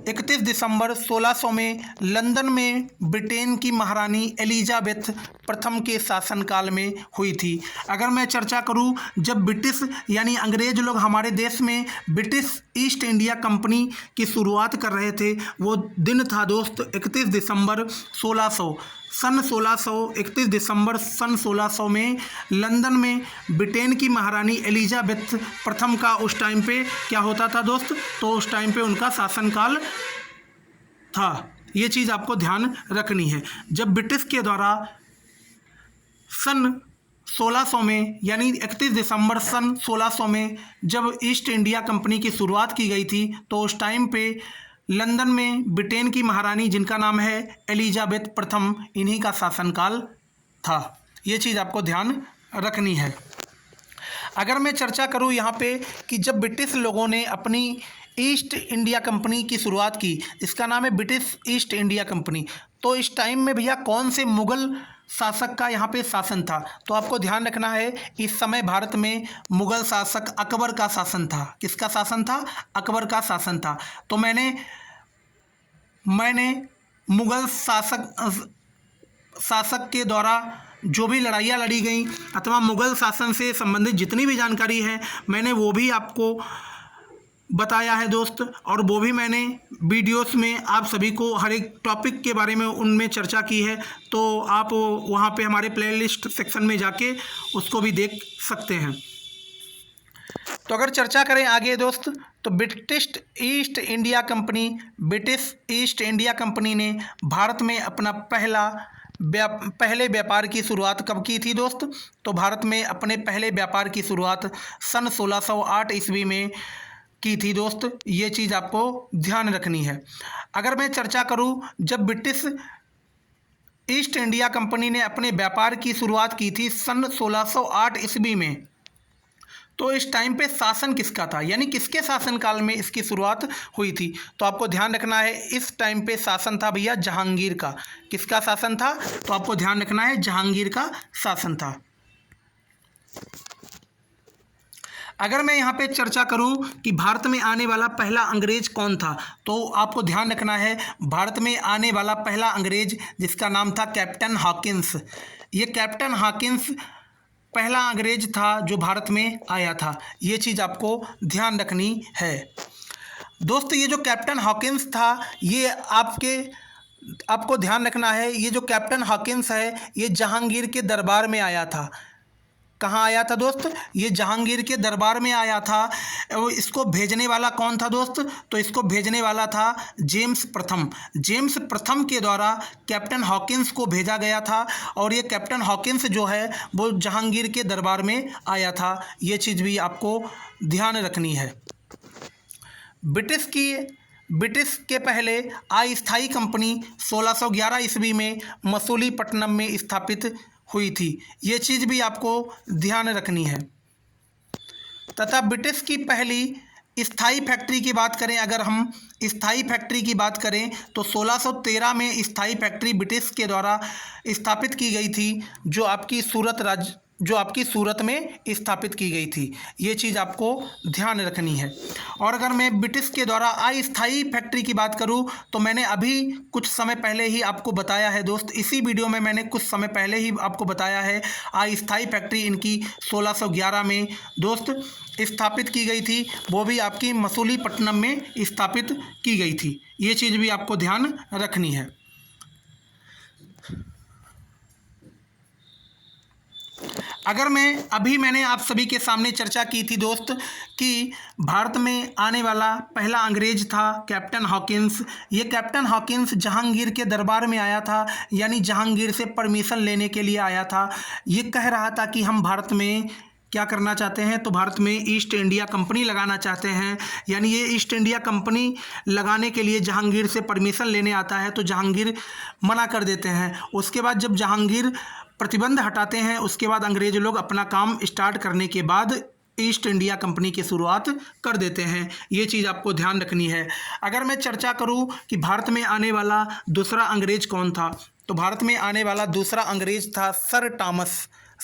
31 दिसंबर 1600 में लंदन में ब्रिटेन की महारानी एलिजाबेथ प्रथम के शासनकाल में हुई थी। अगर मैं चर्चा करूं, जब ब्रिटिश यानी अंग्रेज लोग हमारे देश में ब्रिटिश ईस्ट इंडिया कंपनी की शुरुआत कर रहे थे, वो दिन था दोस्त 31 दिसंबर 1600 सन 1600 31 दिसंबर सन 1600 में लंदन में ब्रिटेन की महारानी एलिजाबेथ प्रथम का उस टाइम पे क्या होता था दोस्त, तो उस टाइम पे उनका शासनकाल था। ये चीज़ आपको ध्यान रखनी है। जब ब्रिटिश के द्वारा सन 1600 में यानी 31 दिसंबर सन 1600 में जब ईस्ट इंडिया कंपनी की शुरुआत की गई थी, तो उस टाइम पे लंदन में ब्रिटेन की महारानी जिनका नाम है एलिजाबेथ प्रथम, इन्हीं का शासनकाल था। ये चीज़ आपको ध्यान रखनी है। अगर मैं चर्चा करूं यहाँ पे कि जब ब्रिटिश लोगों ने अपनी ईस्ट इंडिया कंपनी की शुरुआत की, इसका नाम है ब्रिटिश ईस्ट इंडिया कंपनी, तो इस टाइम में भैया कौन से मुग़ल शासक का यहाँ पे शासन था, तो आपको ध्यान रखना है इस समय भारत में मुग़ल शासक अकबर का शासन था। किसका शासन था? अकबर का शासन था। तो मैंने मुग़ल शासक के द्वारा जो भी लड़ाइयाँ लड़ी गई अथवा मुग़ल शासन से संबंधित जितनी भी जानकारी है, मैंने वो भी आपको बताया है दोस्त, और वो भी मैंने वीडियोस में आप सभी को हर एक टॉपिक के बारे में उनमें चर्चा की है। तो आप वहाँ पे हमारे प्लेलिस्ट सेक्शन में जाके उसको भी देख सकते हैं। तो अगर चर्चा करें आगे दोस्त, तो ब्रिटिश ईस्ट इंडिया कंपनी ने भारत में अपना पहले व्यापार की शुरुआत कब की थी दोस्त? तो भारत में अपने पहले व्यापार की शुरुआत सन 1608 ईस्वी में की थी दोस्त। ये चीज़ आपको ध्यान रखनी है। अगर मैं चर्चा करूं, जब ब्रिटिश ईस्ट इंडिया कंपनी ने अपने व्यापार की शुरुआत की थी सन 1608 ईस्वी में, तो इस टाइम पे शासन किसका था, यानी किसके शासनकाल में इसकी शुरुआत हुई थी? तो आपको ध्यान रखना है इस टाइम पे शासन था भैया जहांगीर का। किसका शासन था? तो आपको ध्यान रखना है जहांगीर का शासन था। अगर मैं यहाँ पे चर्चा करूँ कि भारत में आने वाला पहला अंग्रेज कौन था, तो आपको ध्यान रखना है भारत में आने वाला पहला अंग्रेज जिसका नाम था कैप्टन हॉकिंस। ये कैप्टन हॉकिंस पहला अंग्रेज था जो भारत में आया था। ये चीज़ आपको ध्यान रखनी है दोस्त। ये जो कैप्टन हॉकिंस था, ये आपको ध्यान रखना है, ये जो कैप्टन हॉकिंस है ये जहांगीर के दरबार में आया था। कहाँ आया था दोस्त? ये जहांगीर के दरबार में आया था। इसको भेजने वाला कौन था दोस्त? तो इसको भेजने वाला था जेम्स प्रथम। जेम्स प्रथम के द्वारा कैप्टन हॉकिंस को भेजा गया था, और ये कैप्टन हॉकिंस जो है वो जहांगीर के दरबार में आया था। ये चीज़ भी आपको ध्यान रखनी है। ब्रिटिश के पहले अस्थायी कंपनी 1611 ईस्वी में मसूलीपट्टनम में स्थापित हुई थी। ये चीज़ भी आपको ध्यान रखनी है। तथा ब्रिटिश की पहली स्थायी फैक्ट्री की बात करें, अगर हम स्थायी फैक्ट्री की बात करें, तो 1613 में स्थायी फैक्ट्री ब्रिटिश के द्वारा स्थापित की गई थी, जो आपकी सूरत में स्थापित की गई थी। ये चीज़ आपको ध्यान रखनी है। और अगर मैं ब्रिटिश के द्वारा अस्थायी फैक्ट्री की बात करूं, तो मैंने अभी कुछ समय पहले ही आपको बताया है दोस्त, इसी वीडियो में मैंने कुछ समय पहले ही आपको बताया है अस्थायी फैक्ट्री इनकी 1611 में दोस्त स्थापित की गई थी, वो भी आपकी मसूलीपट्टनम में स्थापित की गई थी। ये चीज़ भी आपको ध्यान रखनी है। अगर मैंने आप सभी के सामने चर्चा की थी दोस्त कि भारत में आने वाला पहला अंग्रेज था कैप्टन हॉकिंस। ये कैप्टन हॉकिंस जहांगीर के दरबार में आया था, यानी जहांगीर से परमिशन लेने के लिए आया था। ये कह रहा था कि हम भारत में क्या करना चाहते हैं, तो भारत में ईस्ट इंडिया कंपनी लगाना चाहते हैं। यानी ये ईस्ट इंडिया कंपनी लगाने के लिए जहांगीर से परमिशन लेने आता है, तो जहांगीर मना कर देते हैं। उसके बाद जब जहांगीर प्रतिबंध हटाते हैं, उसके बाद अंग्रेज लोग अपना काम स्टार्ट करने के बाद ईस्ट इंडिया कंपनी की शुरुआत कर देते हैं। ये चीज़ आपको ध्यान रखनी है। अगर मैं चर्चा करूं कि भारत में आने वाला दूसरा अंग्रेज कौन था, तो भारत में आने वाला दूसरा अंग्रेज था सर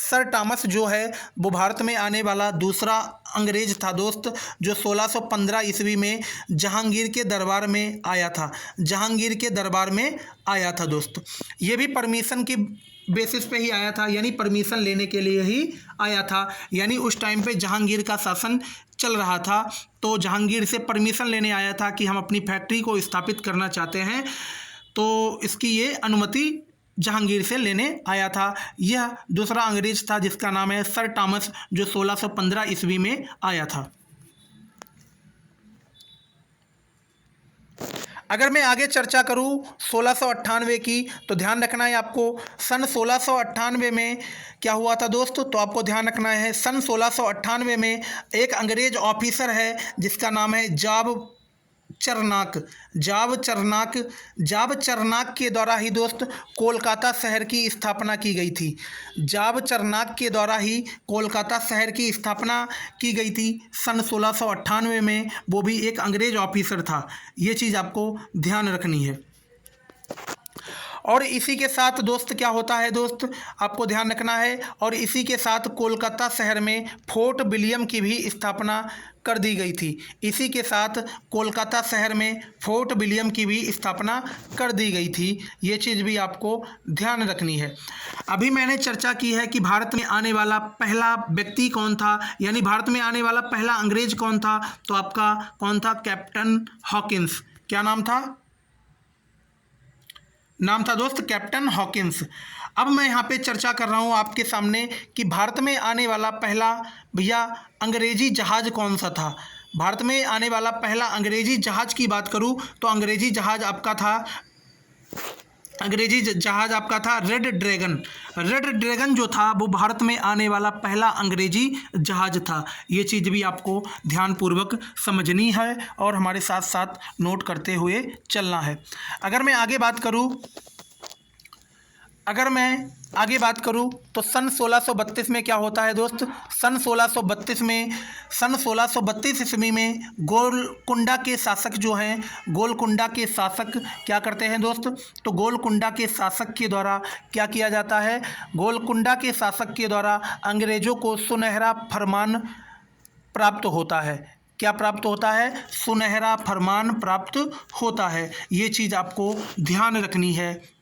सर टॉमस जो है वो भारत में आने वाला दूसरा अंग्रेज था दोस्त, जो 1615 ईस्वी में जहांगीर के दरबार में आया था। जहांगीर के दरबार में आया था दोस्त। ये भी परमिशन की बेसिस पे ही आया था, यानी परमिशन लेने के लिए ही आया था। यानी उस टाइम पे जहांगीर का शासन चल रहा था, तो जहांगीर से परमिशन लेने आया था कि हम अपनी फैक्ट्री को स्थापित करना चाहते हैं, तो इसकी ये अनुमति जहांगीर से लेने आया था। यह दूसरा अंग्रेज था जिसका नाम है सर टॉमस, जो 1615 ईस्वी में आया था। अगर मैं आगे चर्चा करूं 1698 की, तो ध्यान रखना है आपको सन 1698 में क्या हुआ था दोस्त, तो आपको ध्यान रखना है सन 1698 में एक अंग्रेज ऑफिसर है जिसका नाम है जाब चरनाक के द्वारा ही दोस्त कोलकाता शहर की स्थापना की गई थी। जाब चरनाक के द्वारा ही कोलकाता शहर की स्थापना की गई थी सन 1698 में। वो भी एक अंग्रेज ऑफिसर था, ये चीज़ आपको ध्यान रखनी है। और इसी के साथ दोस्त क्या होता है दोस्त, आपको ध्यान रखना है, और इसी के साथ कोलकाता शहर में फोर्ट विलियम की भी स्थापना कर दी गई थी। इसी के साथ कोलकाता शहर में फोर्ट विलियम की भी स्थापना कर दी गई थी, ये चीज़ भी आपको ध्यान रखनी है। अभी मैंने चर्चा की है कि भारत में आने वाला पहला व्यक्ति कौन था, यानी भारत में आने वाला पहला अंग्रेज कौन था, तो आपका कौन था, कैप्टन हॉकिंस। क्या नाम था, नाम था दोस्त कैप्टन हॉकिंस। अब मैं यहाँ पे चर्चा कर रहा हूँ आपके सामने कि भारत में आने वाला पहला भैया अंग्रेजी जहाज कौन सा था। भारत में आने वाला पहला अंग्रेजी जहाज की बात करूँ तो अंग्रेजी जहाज आपका था रेड ड्रैगन जो था वो भारत में आने वाला पहला अंग्रेजी जहाज था। ये चीज़ भी आपको ध्यानपूर्वक समझनी है और हमारे साथ साथ नोट करते हुए चलना है। अगर मैं आगे बात करूं तो सन 1632 में क्या होता है दोस्त, सन 1632 ईस्वी में गोलकुंडा के शासक जो हैं, गोलकुंडा के शासक क्या करते हैं दोस्त, तो गोलकुंडा के शासक के द्वारा क्या किया जाता है, गोलकुंडा के शासक के द्वारा अंग्रेज़ों को सुनहरा फरमान प्राप्त होता है। क्या प्राप्त होता है, सुनहरा फरमान प्राप्त होता है। ये चीज़ आपको ध्यान रखनी है।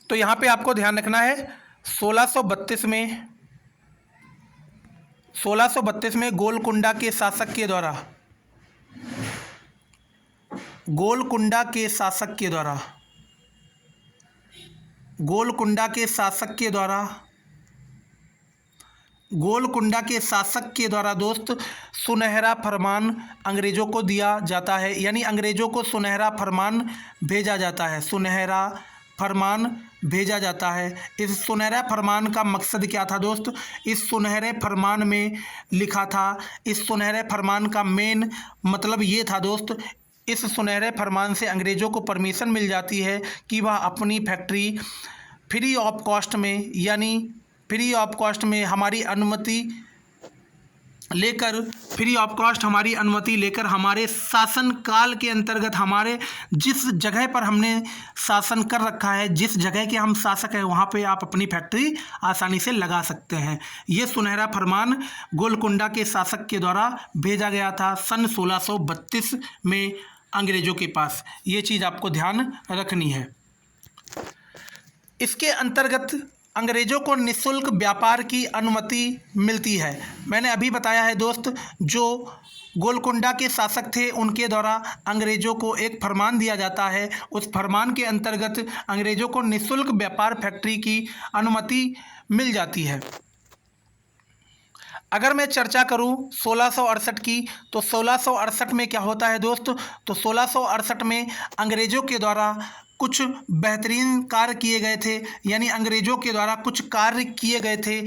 तो यहाँ पे आपको ध्यान रखना है 1632 में गोलकुंडा के शासक के द्वारा गोलकुंडा के शासक के द्वारा दोस्त सुनहरा फरमान अंग्रेज़ों को दिया जाता है, यानी अंग्रेज़ों को सुनहरा फरमान भेजा जाता है, सुनहरा फरमान भेजा जाता है। इस सुनहरे फरमान का मकसद क्या था दोस्त, इस सुनहरे फरमान में लिखा था, इस सुनहरे फरमान का मेन मतलब ये था दोस्त, इस सुनहरे फरमान से अंग्रेज़ों को परमिशन मिल जाती है कि वह अपनी फैक्ट्री फ्री ऑफ कॉस्ट में हमारी अनुमति लेकर हमारे शासन काल के अंतर्गत हमारे जिस जगह पर हमने शासन कर रखा है, जिस जगह के हम शासक हैं, वहाँ पे आप अपनी फैक्ट्री आसानी से लगा सकते हैं। ये सुनहरा फरमान गोलकुंडा के शासक के द्वारा भेजा गया था सन 1632 में अंग्रेज़ों के पास। ये चीज़ आपको ध्यान रखनी है। इसके अंतर्गत अंग्रेज़ों को निःशुल्क व्यापार की अनुमति मिलती है। मैंने अभी बताया है दोस्त, जो गोलकुंडा के शासक थे उनके द्वारा अंग्रेज़ों को एक फरमान दिया जाता है, उस फरमान के अंतर्गत अंग्रेज़ों को निःशुल्क व्यापार फैक्ट्री की अनुमति मिल जाती है। अगर मैं चर्चा करूं 1668 की, तो 1668 में क्या होता है दोस्त, तो 1668 में अंग्रेज़ों के द्वारा कुछ बेहतरीन कार्य किए गए थे, यानी अंग्रेज़ों के द्वारा कुछ कार्य किए गए थे।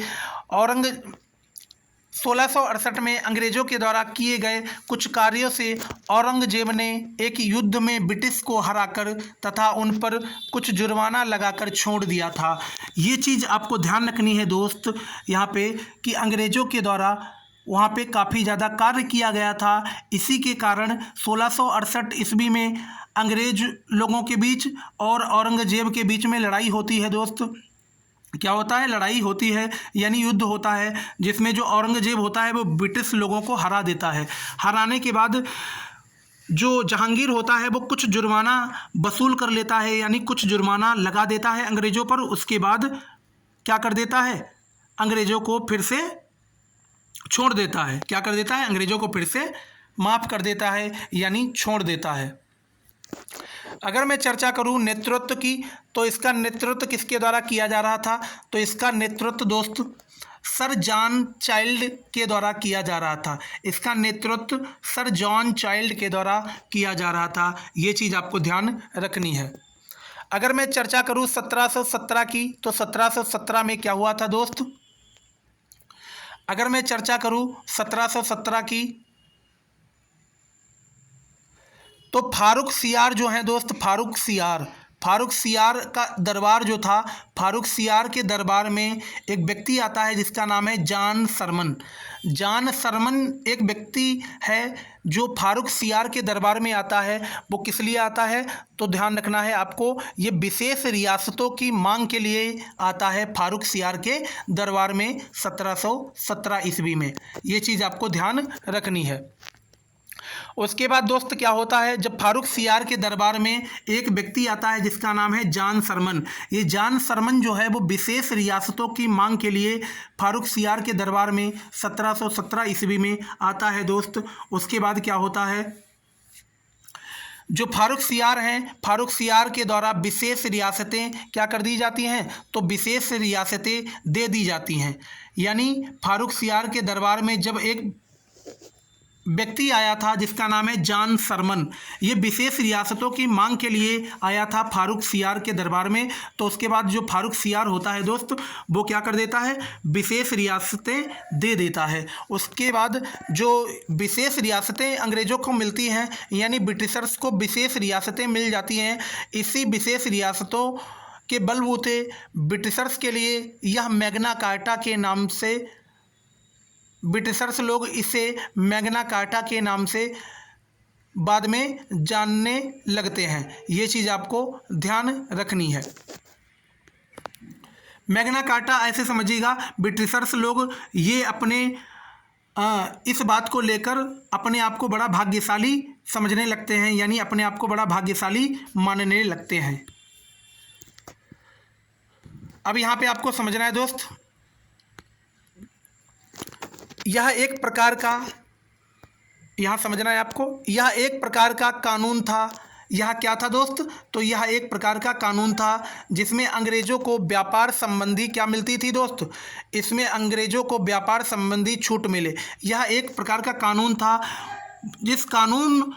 1668 में अंग्रेज़ों के द्वारा किए गए कुछ कार्यों से औरंगजेब ने एक युद्ध में ब्रिटिश को हराकर तथा उन पर कुछ जुर्माना लगाकर छोड़ दिया था। ये चीज़ आपको ध्यान रखनी है दोस्त यहाँ पे कि अंग्रेज़ों के द्वारा वहाँ पे काफ़ी ज़्यादा कार्य किया गया था। इसी के कारण 1668 ईस्वी में अंग्रेज लोगों के बीच और औरंगजेब के बीच में लड़ाई होती है दोस्त। क्या होता है? लड़ाई होती है, यानी युद्ध होता है, जिसमें जो औरंगजेब होता है वो ब्रिटिश लोगों को हरा देता है। हराने के बाद जो जहांगीर होता है वो कुछ जुर्माना वसूल कर लेता है, यानी कुछ जुर्माना लगा देता है अंग्रेज़ों पर। उसके बाद क्या कर देता है? अंग्रेज़ों को फिर से छोड़ देता है। क्या कर देता है? अंग्रेज़ों को फिर से माफ़ कर देता है, यानी छोड़ देता है। अगर मैं चर्चा करूं नेतृत्व की, तो इसका नेतृत्व किसके द्वारा किया जा रहा था? तो इसका नेतृत्व दोस्त सर जॉन चाइल्ड के द्वारा किया जा रहा था। इसका नेतृत्व सर जॉन चाइल्ड के द्वारा किया जा रहा था। ये चीज़ आपको ध्यान रखनी है। अगर मैं चर्चा करूं 1717 की, तो 1717 में क्या हुआ था दोस्त? अगर मैं चर्चा करूं 1717 की, तो फारूक सियार जो है दोस्त, फारूक सियार का दरबार जो था, फारूक सियार के दरबार में एक व्यक्ति आता है जिसका नाम है जॉन सरमन। जॉन सरमन एक व्यक्ति है जो फारूक सियार के दरबार में आता है। वो किस लिए आता है? तो ध्यान रखना है आपको, ये विशेष रियासतों की मांग के लिए आता है फारूक सियार के दरबार में 1717 ईस्वी में। ये चीज़ आपको ध्यान रखनी है। उसके बाद दोस्त क्या होता है? जब फारूक सियार के दरबार में एक व्यक्ति आता है जिसका नाम है जॉन सरमन। ये जॉन सरमन जो है वो विशेष रियासतों की मांग के लिए फारूक सियार के दरबार में 1717 ईस्वी में आता है दोस्त। उसके बाद क्या होता है? जो फारूक सियार हैं, फारूक सियार के द्वारा विशेष रियासतें क्या कर दी जाती हैं? तो विशेष रियासतें दे दी जाती हैं। यानी फारूक सियार के दरबार में जब एक व्यक्ति आया था जिसका नाम है जॉन सरमन, ये विशेष रियासतों की मांग के लिए आया था फारूक सियार के दरबार में। तो उसके बाद जो फारूक सियार होता है दोस्त, वो क्या कर देता है? विशेष रियासतें दे देता है। उसके बाद जो विशेष रियासतें अंग्रेज़ों को मिलती हैं, यानी ब्रिटिशर्स को विशेष रियासतें मिल जाती हैं, इसी विशेष रियासतों के बलबूते ब्रिटिशर्स के लिए यह मैग्ना कार्टा के नाम से, ब्रिटिशर्स लोग इसे मैग्ना कार्टा के नाम से बाद में जानने लगते हैं। ये चीज़ आपको ध्यान रखनी है। मैग्ना कार्टा ऐसे समझिएगा, ब्रिटिशर्स लोग ये अपने इस बात को लेकर अपने आप को बड़ा भाग्यशाली समझने लगते हैं, यानी अपने आप को बड़ा भाग्यशाली मानने लगते हैं। अब यहाँ पे आपको समझना है दोस्त, यह एक प्रकार का, यहाँ समझना है आपको, यह एक प्रकार का कानून था। यह क्या था दोस्त? तो यह एक प्रकार का कानून था जिसमें अंग्रेज़ों को व्यापार संबंधी क्या मिलती थी दोस्त? इसमें अंग्रेज़ों को व्यापार संबंधी छूट मिले। यह एक प्रकार का कानून था। जिस कानून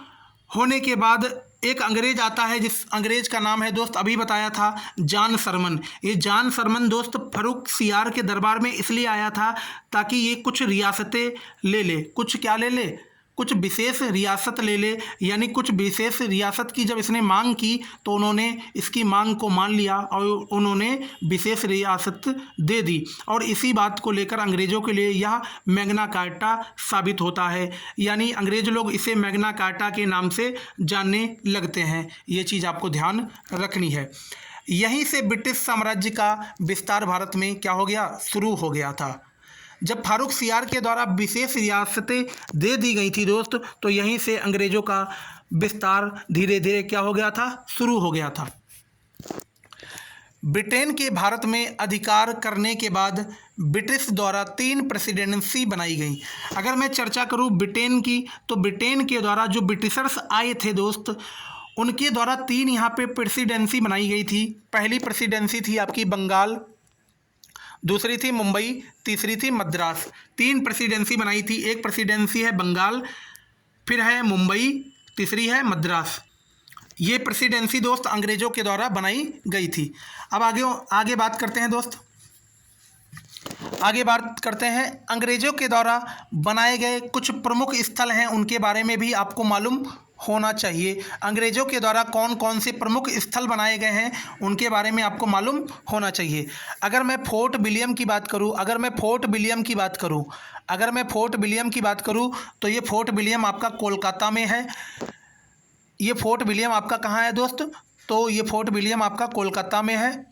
होने के बाद एक अंग्रेज आता है, जिस अंग्रेज का नाम है दोस्त अभी बताया था जॉन सरमन। ये जॉन सरमन दोस्त फारूक सियार के दरबार में इसलिए आया था ताकि ये कुछ रियासतें ले ले। कुछ क्या ले ले? कुछ विशेष रियासत ले ले। यानी कुछ विशेष रियासत की जब इसने मांग की तो उन्होंने इसकी मांग को मान लिया और उन्होंने विशेष रियासत दे दी। और इसी बात को लेकर अंग्रेज़ों के लिए यह मैग्ना कार्टा साबित होता है। यानी अंग्रेज़ लोग इसे मैग्ना कार्टा के नाम से जानने लगते हैं। ये चीज़ आपको ध्यान रखनी है। यहीं से ब्रिटिश साम्राज्य का विस्तार भारत में क्या हो गया? शुरू हो गया था। जब फारूक सियार के द्वारा विशेष रियासतें दे दी गई थी दोस्त, तो यहीं से अंग्रेज़ों का विस्तार धीरे धीरे क्या हो गया था? शुरू हो गया था। ब्रिटेन के भारत में अधिकार करने के बाद ब्रिटिश द्वारा 3 प्रेसिडेंसी बनाई गई। अगर मैं चर्चा करूं ब्रिटेन की, तो ब्रिटेन के द्वारा जो ब्रिटिशर्स आए थे दोस्त, उनके द्वारा 3 यहाँ पे प्रेसिडेंसी बनाई गई थी। पहली प्रेसिडेंसी थी आपकी बंगाल, दूसरी थी मुंबई, तीसरी थी मद्रास। 3 प्रेसिडेंसी बनाई थी। एक प्रेसिडेंसी है बंगाल, फिर है मुंबई, तीसरी है मद्रास। ये प्रेसिडेंसी दोस्त अंग्रेज़ों के द्वारा बनाई गई थी। अब आगे बात करते हैं दोस्त, आगे बात करते हैं अंग्रेज़ों के द्वारा बनाए गए कुछ प्रमुख स्थल हैं, उनके बारे में भी आपको मालूम होना चाहिए। अंग्रेज़ों के द्वारा कौन कौन से प्रमुख स्थल बनाए गए हैं उनके बारे में आपको मालूम होना चाहिए। अगर मैं फोर्ट विलियम की बात करूं, अगर मैं फोर्ट विलियम की बात करूं तो ये फोर्ट विलियम आपका कोलकाता में है। ये फोर्ट विलियम आपका कहाँ है दोस्त? तो ये फोर्ट विलियम आपका कोलकाता में है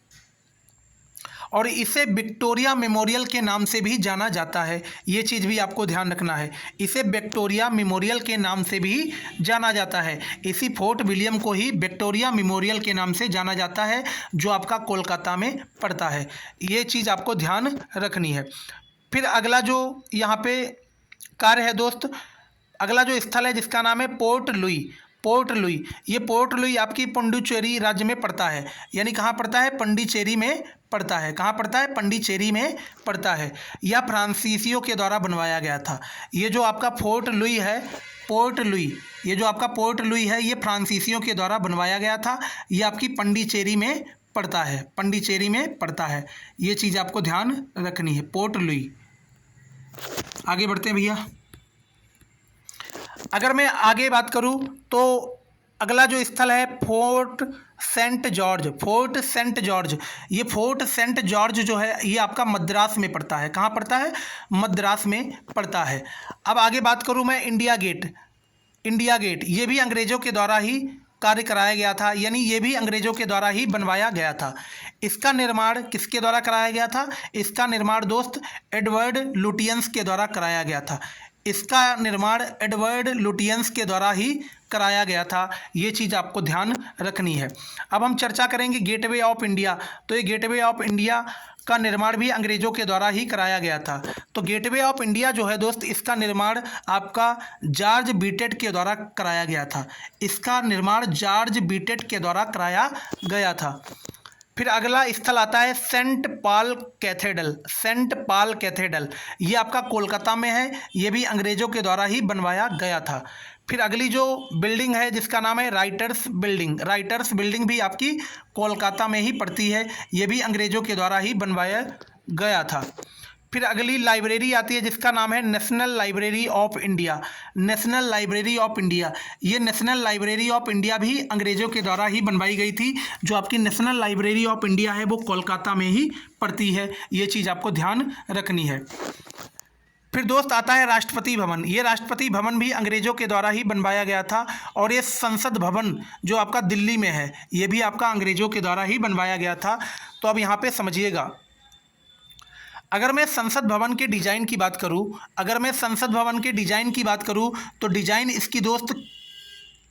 और इसे विक्टोरिया मेमोरियल के नाम से भी जाना जाता है। ये चीज़ भी आपको ध्यान रखना है, इसे विक्टोरिया मेमोरियल के नाम से भी जाना जाता है। इसी फोर्ट विलियम को ही विक्टोरिया मेमोरियल के नाम से जाना जाता है, जो आपका कोलकाता में पड़ता है। ये चीज़ आपको ध्यान रखनी है। फिर अगला जो यहाँ पे कार्य है दोस्त, अगला जो स्थल है जिसका नाम है पोर्ट लुई। पोर्ट लुई, ये पोर्ट लुई आपकी पुडुचेरी राज्य में पड़ता है। यानी कहाँ पड़ता है? पंडिचेरी में पड़ता है। कहाँ पड़ता है? पंडिचेरी में पड़ता है। यह फ्रांसीसियों के द्वारा बनवाया गया था। ये जो आपका फोर्ट लुई है, पोर्ट लुई, ये जो आपका पोर्ट लुई है, ये फ्रांसीसियों के द्वारा बनवाया गया था। ये आपकी पंडिचेरी में पड़ता है, पंडिचेरी में पड़ता है। ये चीज़ आपको ध्यान रखनी है, पोर्ट लुई। आगे बढ़ते हैं भैया। अगर मैं आगे बात करूं तो अगला जो स्थल है Fort Saint George. Fort Saint George, ये फोर्ट सेंट जॉर्ज जो है ये आपका मद्रास में पड़ता है। कहाँ पड़ता है? मद्रास में पड़ता है। अब आगे बात करूं मैं इंडिया गेट। इंडिया गेट ये भी अंग्रेज़ों के द्वारा ही कार्य कराया गया था, यानी ये भी अंग्रेज़ों के द्वारा ही बनवाया गया था। इसका निर्माण किसके द्वारा कराया गया था? इसका निर्माण दोस्त एडवर्ड लुटियंस के द्वारा कराया गया था। इसका निर्माण एडवर्ड लुटियंस के द्वारा ही कराया गया था। ये चीज़ आपको ध्यान रखनी है। अब हम चर्चा करेंगे गेटवे ऑफ इंडिया। तो ये गेटवे ऑफ इंडिया का निर्माण भी अंग्रेज़ों के द्वारा ही कराया गया था। तो गेटवे ऑफ इंडिया जो है दोस्त, इसका निर्माण आपका जॉर्ज बीटेट के द्वारा कराया गया था। इसका निर्माण जॉर्ज बीटेट के द्वारा कराया गया था। फिर अगला स्थल आता है Saint Paul Cathedral. Saint Paul Cathedral ये आपका कोलकाता में है। ये भी अंग्रेज़ों के द्वारा ही बनवाया गया था। फिर अगली जो बिल्डिंग है जिसका नाम है राइटर्स बिल्डिंग। राइटर्स बिल्डिंग भी आपकी कोलकाता में ही पड़ती है। ये भी अंग्रेज़ों के द्वारा ही बनवाया गया था। फिर अगली लाइब्रेरी आती है जिसका नाम है national library of India. National library of India, ये नेशनल लाइब्रेरी ऑफ इंडिया भी अंग्रेज़ों के द्वारा ही बनवाई गई थी। जो आपकी नेशनल लाइब्रेरी ऑफ इंडिया है वो कोलकाता में ही पड़ती है। ये चीज़ आपको ध्यान रखनी है। फिर दोस्त आता है राष्ट्रपति भवन। ये राष्ट्रपति भवन भी अंग्रेज़ों के द्वारा ही बनवाया गया था। और ये संसद भवन जो आपका दिल्ली में है, ये भी आपका अंग्रेज़ों के द्वारा ही बनवाया गया था। तो अब यहाँ पे समझिएगा, अगर मैं संसद भवन के डिज़ाइन की बात करूं, अगर मैं संसद भवन के डिज़ाइन की बात करूं तो डिज़ाइन इसकी दोस्त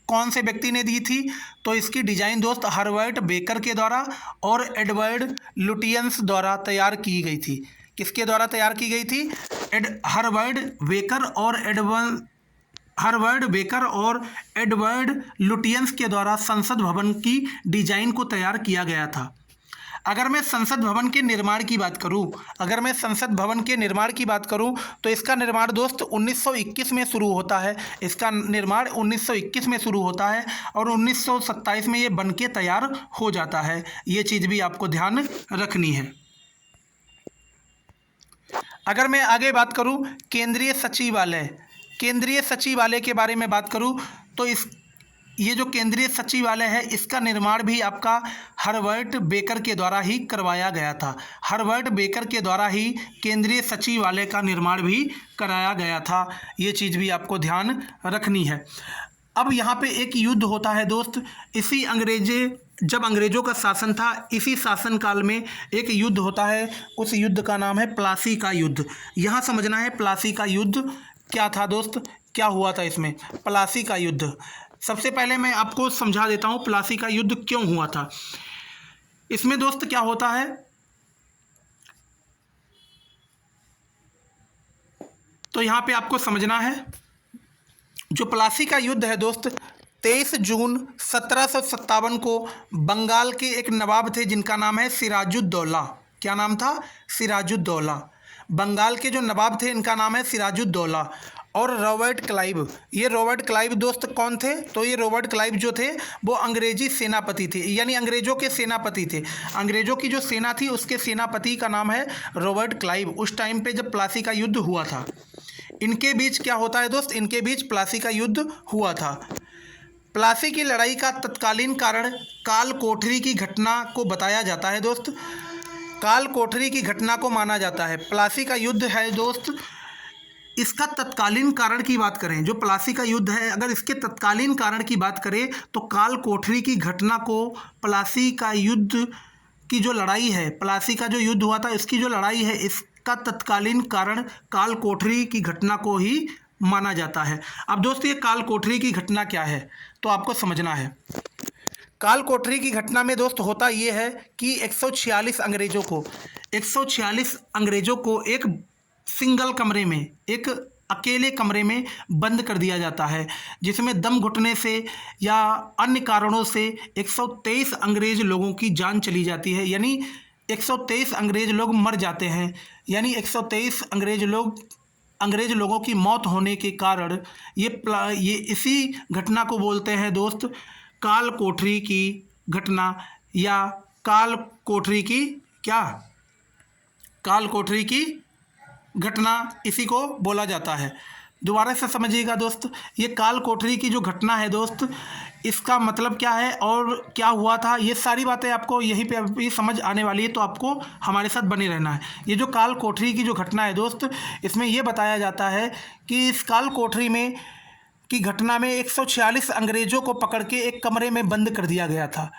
कौन से व्यक्ति ने दी थी? तो इसकी डिज़ाइन दोस्त हर्बर्ट बेकर के द्वारा और एडवर्ड लुटियंस द्वारा तैयार की गई थी। किसके द्वारा तैयार की गई थी? हर्बर्ट बेकर और एडवर्ड लुटियंस के द्वारा संसद भवन की डिज़ाइन को तैयार किया गया था। अगर मैं संसद भवन के निर्माण की बात करूं, अगर मैं संसद भवन के निर्माण की बात करूं तो इसका निर्माण दोस्त 1921 में शुरू होता है। इसका निर्माण 1921 में शुरू होता है और 1927 में ये बनके तैयार हो जाता है। ये चीज़ भी आपको ध्यान रखनी है। अगर मैं आगे बात करूं केंद्रीय सचिवालय, केंद्रीय सचिवालय के बारे में बात करूं तो ये जो केंद्रीय सचिवालय है इसका निर्माण भी आपका हर्बर्ट बेकर के द्वारा ही करवाया गया था। हर्बर्ट बेकर के द्वारा ही केंद्रीय सचिवालय का निर्माण भी कराया गया था। ये चीज़ भी आपको ध्यान रखनी है। अब यहाँ पे एक युद्ध होता है दोस्त, जब अंग्रेज़ों का शासन था, इसी शासनकाल में एक युद्ध होता है। उस युद्ध का नाम है प्लासी का युद्ध। यहाँ समझना है प्लासी का युद्ध क्या था दोस्त, क्या हुआ था इसमें। प्लासी का युद्ध, सबसे पहले मैं आपको समझा देता हूँ प्लासी का युद्ध क्यों हुआ था। इसमें दोस्त क्या होता है, तो यहाँ पे आपको समझना है जो प्लासी का युद्ध है दोस्त 23 जून 1757 को बंगाल के एक नवाब थे जिनका नाम है सिराजुद्दौला। क्या नाम था? सिराजुद्दौला। बंगाल के जो नवाब थे इनका नाम है सिराजुद्दौला। और रॉबर्ट क्लाइव, ये रॉबर्ट क्लाइव दोस्त कौन थे? तो ये रॉबर्ट क्लाइव जो थे वो अंग्रेजी सेनापति थे, यानी अंग्रेज़ों के सेनापति थे। अंग्रेज़ों की जो सेना थी उसके सेनापति का नाम है रॉबर्ट क्लाइव। उस टाइम पे जब प्लासी का युद्ध हुआ था, इनके बीच क्या होता है दोस्त, इनके बीच प्लासी का युद्ध हुआ था। प्लासी की लड़ाई का तत्कालीन कारण काल कोठरी की घटना को बताया जाता है दोस्त। काल कोठरी की घटना को माना जाता है। प्लासी का युद्ध है दोस्त, इसका तत्कालीन कारण की बात करें, जो प्लासी का युद्ध है, अगर इसके तत्कालीन कारण की बात करें तो काल कोठरी की घटना को, प्लासी का युद्ध की जो लड़ाई है, प्लासी का जो युद्ध हुआ था इसकी जो लड़ाई है, इसका तत्कालीन कारण काल कोठरी की घटना को ही माना जाता है। अब दोस्त ये काल कोठरी की घटना क्या है तो आपको समझना है। काल कोठरी की घटना में दोस्त होता ये है कि 146 अंग्रेज़ों को एक सिंगल कमरे में, एक अकेले कमरे में बंद कर दिया जाता है, जिसमें दम घुटने से या अन्य कारणों से 123 अंग्रेज़ लोगों की जान चली जाती है, यानी 123 अंग्रेज़ लोग मर जाते हैं, यानी 123 अंग्रेज़ लोगों की मौत होने के कारण ये इसी घटना को बोलते हैं दोस्त काल कोठरी की घटना, या काल कोठरी की घटना इसी को बोला जाता है। दोबारा से समझिएगा दोस्त, ये काल कोठरी की जो घटना है दोस्त, इसका मतलब क्या है और क्या हुआ था, ये सारी बातें आपको यहीं पे अभी समझ आने वाली है, तो आपको हमारे साथ बने रहना है। ये जो काल कोठरी की जो घटना है दोस्त, इसमें ये बताया जाता है कि इस काल कोठरी में की घटना में 146 अंग्रेज़ों को पकड़ के एक कमरे में बंद कर दिया गया था।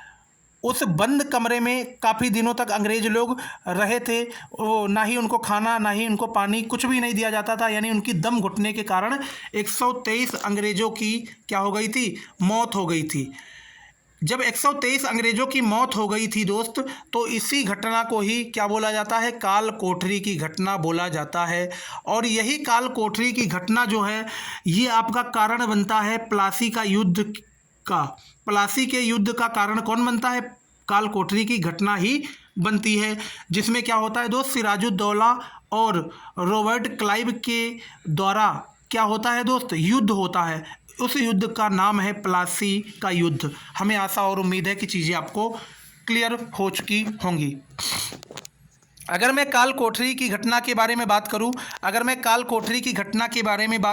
उस बंद कमरे में काफ़ी दिनों तक अंग्रेज़ लोग रहे थे, ना ही उनको खाना, ना ही उनको पानी, कुछ भी नहीं दिया जाता था, यानी उनकी दम घुटने के कारण 123 अंग्रेज़ों की क्या हो गई थी, मौत हो गई थी। जब 123 अंग्रेज़ों की मौत हो गई थी दोस्त, तो इसी घटना को ही क्या बोला जाता है, काल कोठरी की घटना बोला जाता है। और यही काल कोठरी की घटना जो है, ये आपका कारण बनता है प्लासी का युद्ध का। प्लासी के युद्ध का कारण कौन बनता है, काल कोठरी की घटना ही बनती है, जिसमें क्या होता है दोस्त, सिराजुद्दौला और रॉबर्ट क्लाइव के द्वारा क्या होता है दोस्त, युद्ध होता है। उस युद्ध का नाम है प्लासी का युद्ध। हमें आशा और उम्मीद है कि चीज़ें आपको क्लियर हो चुकी होंगी। अगर मैं काल कोठरी की घटना के बारे में बात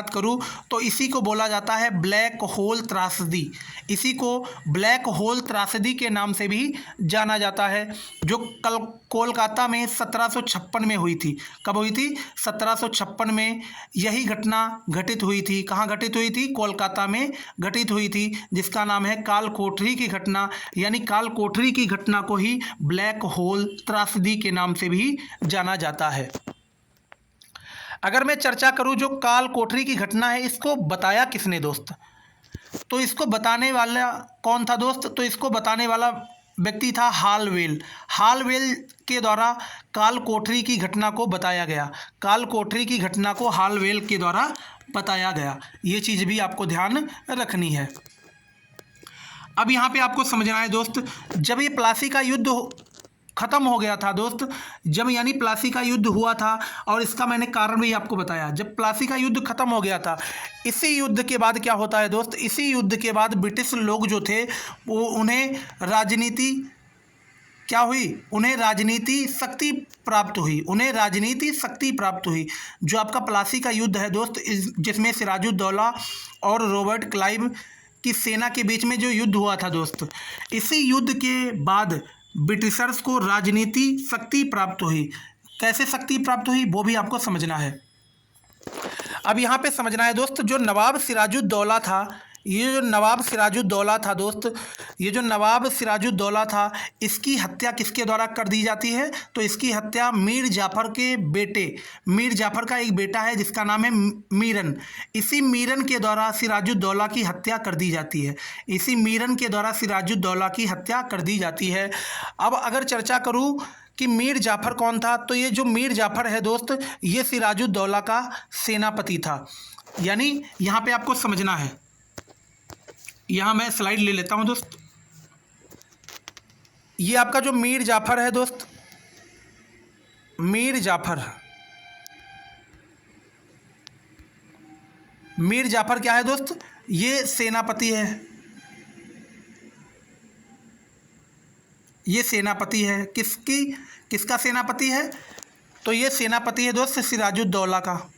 करूं, तो इसी को बोला जाता है ब्लैक होल त्रासदी। इसी को ब्लैक होल त्रासदी के नाम से भी जाना जाता है, जो कल कोलकाता में 1756 में हुई थी। कब हुई थी, 1756 में यही घटना घटित हुई थी। कहाँ घटित हुई थी, कोलकाता में घटित हुई थी, जिसका नाम है काल कोठरी की घटना, यानी काल कोठरी की घटना को ही ब्लैक होल त्रासदी के नाम से भी जाना जाता है। अगर मैं चर्चा करूं जो काल कोठरी की घटना है, इसको बताया किसने दोस्त, तो इसको बताने वाला कौन था दोस्त, तो इसको बताने वाला व्यक्ति था हालवेल। हालवेल के द्वारा काल कोठरी की घटना को बताया गया। काल कोठरी की घटना को हालवेल के द्वारा बताया गया। ये चीज़ भी आपको ध्यान रखनी है। अब यहाँ पे आपको समझना है दोस्त, जब ये प्लासी का युद्ध ख़त्म हो गया था दोस्त, जब यानी प्लासी का युद्ध हुआ था, और इसका मैंने कारण भी आपको बताया, जब प्लासी का युद्ध ख़त्म हो गया था, इसी युद्ध के बाद क्या होता है दोस्त, इसी युद्ध के बाद ब्रिटिश लोग जो थे वो उन्हें राजनीति शक्ति प्राप्त हुई। जो आपका प्लासी का युद्ध है दोस्त, जिसमें सिराजुद्दौला और रॉबर्ट क्लाइव की सेना के बीच में जो युद्ध हुआ था दोस्त, इसी युद्ध के बाद ब्रिटिशर्स को राजनीति शक्ति प्राप्त हुई। कैसे शक्ति प्राप्त हुई वो भी आपको समझना है। अब यहाँ पे समझना है दोस्त, जो नवाब सिराजुद्दौला था, ये जो नवाब सिराजुद्दौला था, इसकी हत्या किसके द्वारा कर दी जाती है, तो इसकी हत्या मीर जाफ़र के बेटे, मीर जाफ़र का एक बेटा है जिसका नाम है मीरन, इसी मीरन के द्वारा सिराजुद्दौला की हत्या कर दी जाती है। इसी मीरन के द्वारा सिराजुद्दौला की हत्या कर दी जाती है। अब अगर चर्चा करूँ कि मीर जाफ़र कौन था, तो ये जो मीर जाफ़र है दोस्त, ये सिराजुद्दौला का सेनापति था। यानी यहाँ पे आपको समझना है, यहाँ मैं स्लाइड ले लेता हूँ दोस्त। ये आपका जो मीर जाफ़र है दोस्त, मीर जाफ़र क्या है दोस्त, ये सेनापति है। ये सेनापति है किसका सेनापति है, तो ये सेनापति है दोस्त सिराजुद्दौला का।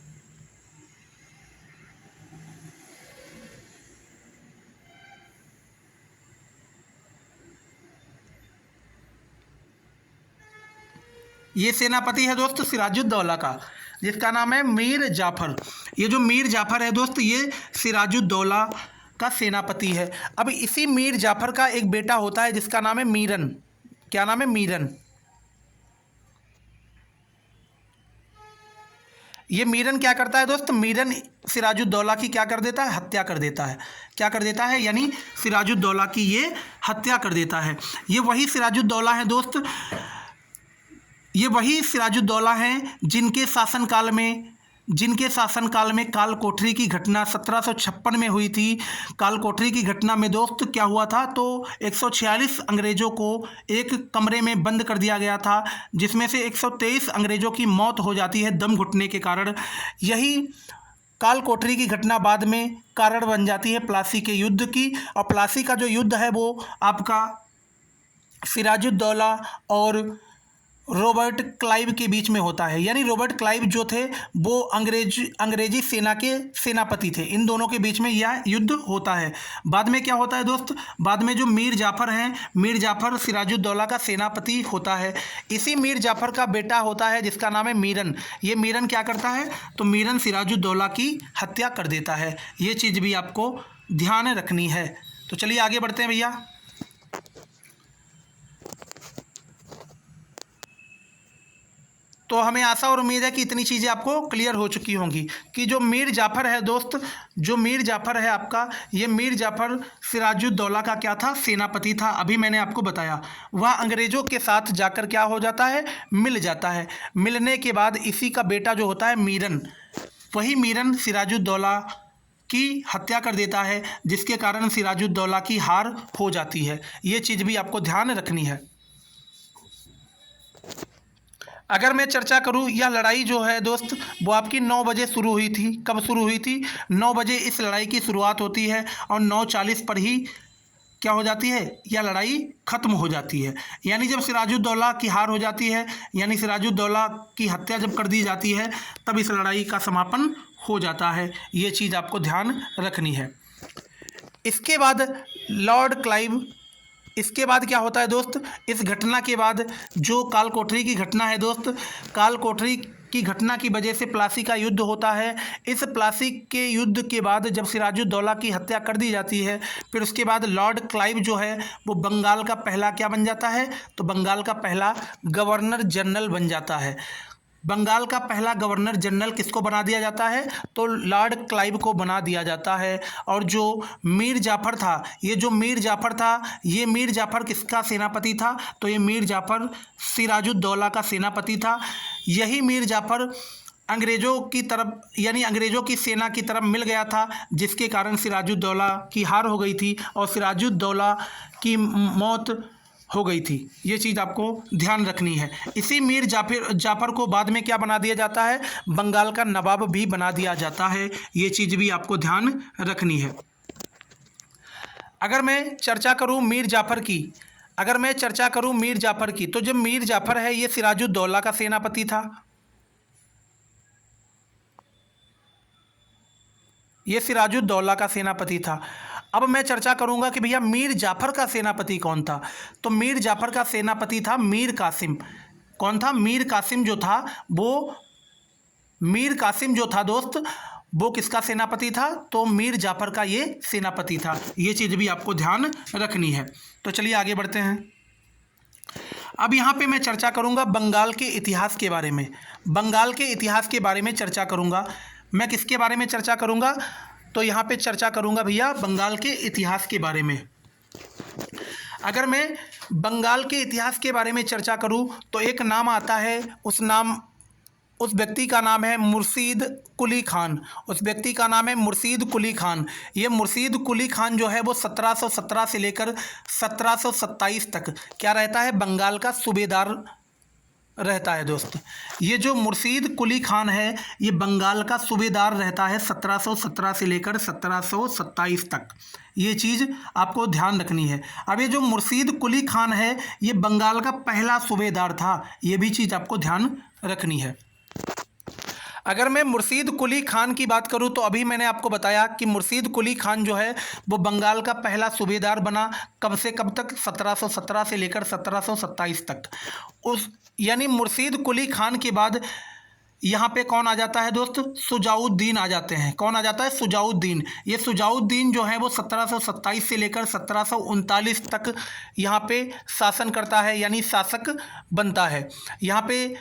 ये सेनापति है दोस्त सिराजुद्दौला का। जिसका नाम है मीर जाफ़र। ये जो मीर जाफ़र है दोस्त, ये सिराजुद्दौला का सेनापति है। अब इसी मीर जाफ़र का एक बेटा होता है जिसका नाम है मीरन। क्या नाम है? मीरन। ये मीरन क्या करता है दोस्त? मीरन सिराजुद्दौला की क्या कर देता है? हत्या कर देता है। क्या कर देता है? यानी सिराजुद्दौला की ये हत्या कर देता है। ये वही सिराजुद्दौला है दोस्त, ये वही सिराजुद्दौला हैं जिनके शासनकाल में काल कोठरी की घटना 1756 में हुई थी। काल कोठरी की घटना में दोस्त क्या हुआ था, तो 146 अंग्रेज़ों को एक कमरे में बंद कर दिया गया था, जिसमें से 123 अंग्रेज़ों की मौत हो जाती है दम घुटने के कारण। यही काल कोठरी की घटना बाद में कारण बन जाती है प्लासी के युद्ध की। और प्लासी का जो युद्ध है वो आपका सिराजुद्दौला और रॉबर्ट क्लाइव के बीच में होता है। यानी रॉबर्ट क्लाइव जो थे वो अंग्रेजी सेना के सेनापति थे। इन दोनों के बीच में यह युद्ध होता है। बाद में क्या होता है दोस्त? बाद में जो मीर जाफ़र हैं, मीर जाफ़र सिराजुद्दौला का सेनापति होता है। इसी मीर जाफ़र का बेटा होता है जिसका नाम है मीरन। ये मीरन क्या करता है? तो मीरन सिराजुद्दौला की हत्या कर देता है। ये चीज़ भी आपको ध्यान रखनी है। तो चलिए आगे बढ़ते हैं भैया। तो हमें आशा और उम्मीद है कि इतनी चीज़ें आपको क्लियर हो चुकी होंगी कि जो मीर जाफ़र है दोस्त, जो मीर जाफ़र है आपका, ये मीर जाफ़र सिराजुद्दौला का क्या था? सेनापति था। अभी मैंने आपको बताया। वह अंग्रेज़ों के साथ जाकर क्या हो जाता है? मिल जाता है। मिलने के बाद इसी का बेटा जो होता है मीरन, वही मीरन सिराजुद्दौला की हत्या कर देता है, जिसके कारण सिराजुद्दौला की हार हो जाती है। ये चीज़ भी आपको ध्यान रखनी है। अगर मैं चर्चा करूं, यह लड़ाई जो है दोस्त वो आपकी 9 बजे शुरू हुई थी। कब शुरू हुई थी? 9 बजे इस लड़ाई की शुरुआत होती है और 9:40 पर ही क्या हो जाती है? यह लड़ाई ख़त्म हो जाती है। यानी जब सिराजुद्दौला की हार हो जाती है, यानी सिराजुद्दौला की हत्या जब कर दी जाती है, तब इस लड़ाई का समापन हो जाता है। ये चीज़ आपको ध्यान रखनी है। इसके बाद लॉर्ड क्लाइव, इसके बाद क्या होता है दोस्त? इस घटना के बाद जो काल कोठरी की घटना है दोस्त, काल कोठरी की घटना की वजह से प्लासी का युद्ध होता है। इस प्लासी के युद्ध के बाद जब सिराजुद्दौला की हत्या कर दी जाती है, फिर उसके बाद लॉर्ड क्लाइव जो है वो बंगाल का पहला क्या बन जाता है? तो बंगाल का पहला गवर्नर जनरल बन जाता है। बंगाल का पहला गवर्नर जनरल किसको बना दिया जाता है? तो लॉर्ड क्लाइव को बना दिया जाता है। और जो मीर जाफ़र था, ये जो मीर जाफ़र था, ये मीर जाफ़र किसका सेनापति था? तो ये मीर जाफ़र सिराजुद्दौला का सेनापति था। यही मीर जाफ़र अंग्रेज़ों की तरफ, यानी अंग्रेज़ों की सेना की तरफ मिल गया था, जिसके कारण सिराजुद्दौला की हार हो गई थी और सिराजुद्दौला की मौत हो गई थी। ये चीज़ आपको ध्यान रखनी है। इसी मीर जाफ़र को बाद में क्या बना दिया जाता है? बंगाल का नवाब भी बना दिया जाता है। ये चीज़ भी आपको ध्यान रखनी है। अगर मैं चर्चा करूं मीर जाफ़र की, तो जब मीर जाफ़र है ये सिराजुद्दौला का सेनापति था। ये सिराजुद्दौला का सेनापति था। अब मैं चर्चा करूंगा कि भैया मीर जाफ़र का सेनापति कौन था? तो मीर जाफ़र का सेनापति था मीर कासिम। कौन था? मीर कासिम जो था वो, मीर कासिम जो था दोस्त वो किसका सेनापति था? तो मीर जाफ़र का ये सेनापति था। ये चीज़ भी आपको ध्यान रखनी है। तो चलिए आगे बढ़ते हैं। अब यहाँ पे मैं चर्चा करूँगा बंगाल के इतिहास के बारे में। बंगाल के इतिहास के बारे में चर्चा करूँगा। मैं किसके बारे में चर्चा करूँगा? तो यहाँ पे चर्चा करूँगा भैया बंगाल के इतिहास के बारे में। अगर मैं बंगाल के इतिहास के बारे में चर्चा करूँ तो एक नाम आता है, उस व्यक्ति का नाम है मुर्शीद कुली खान। उस व्यक्ति का नाम है मुर्शीद कुली खान। ये मुर्शीद कुली खान जो है वो 1717 से लेकर 1727 तक क्या रहता है? बंगाल का सूबेदार रहता है दोस्त। ये जो मुर्शीद कुली खान है ये बंगाल का सूबेदार रहता है 1717 से लेकर 1727 तक। ये चीज़ आपको ध्यान रखनी है। अब ये जो मुर्शीद कुली खान है ये बंगाल का पहला सूबेदार था। ये भी चीज़ आपको ध्यान रखनी है। अगर मैं मुर्शीद कुली खान की बात करूं तो अभी मैंने आपको बताया कि मुर्शीद कुली खान जो है वो बंगाल का पहला सूबेदार बना। कब से कब तक? 1717 से लेकर 1727 तक। यानी मुर्शीद कुली खान के बाद यहाँ पे कौन आ जाता है दोस्त, शुजाउद्दीन आ जाते हैं। कौन आ जाता है, शुजाउद्दीन। ये शुजाउद्दीन जो है वो 1727 से लेकर 1739 तक यहाँ पे शासन करता है, यानी शासक बनता है। यहाँ पे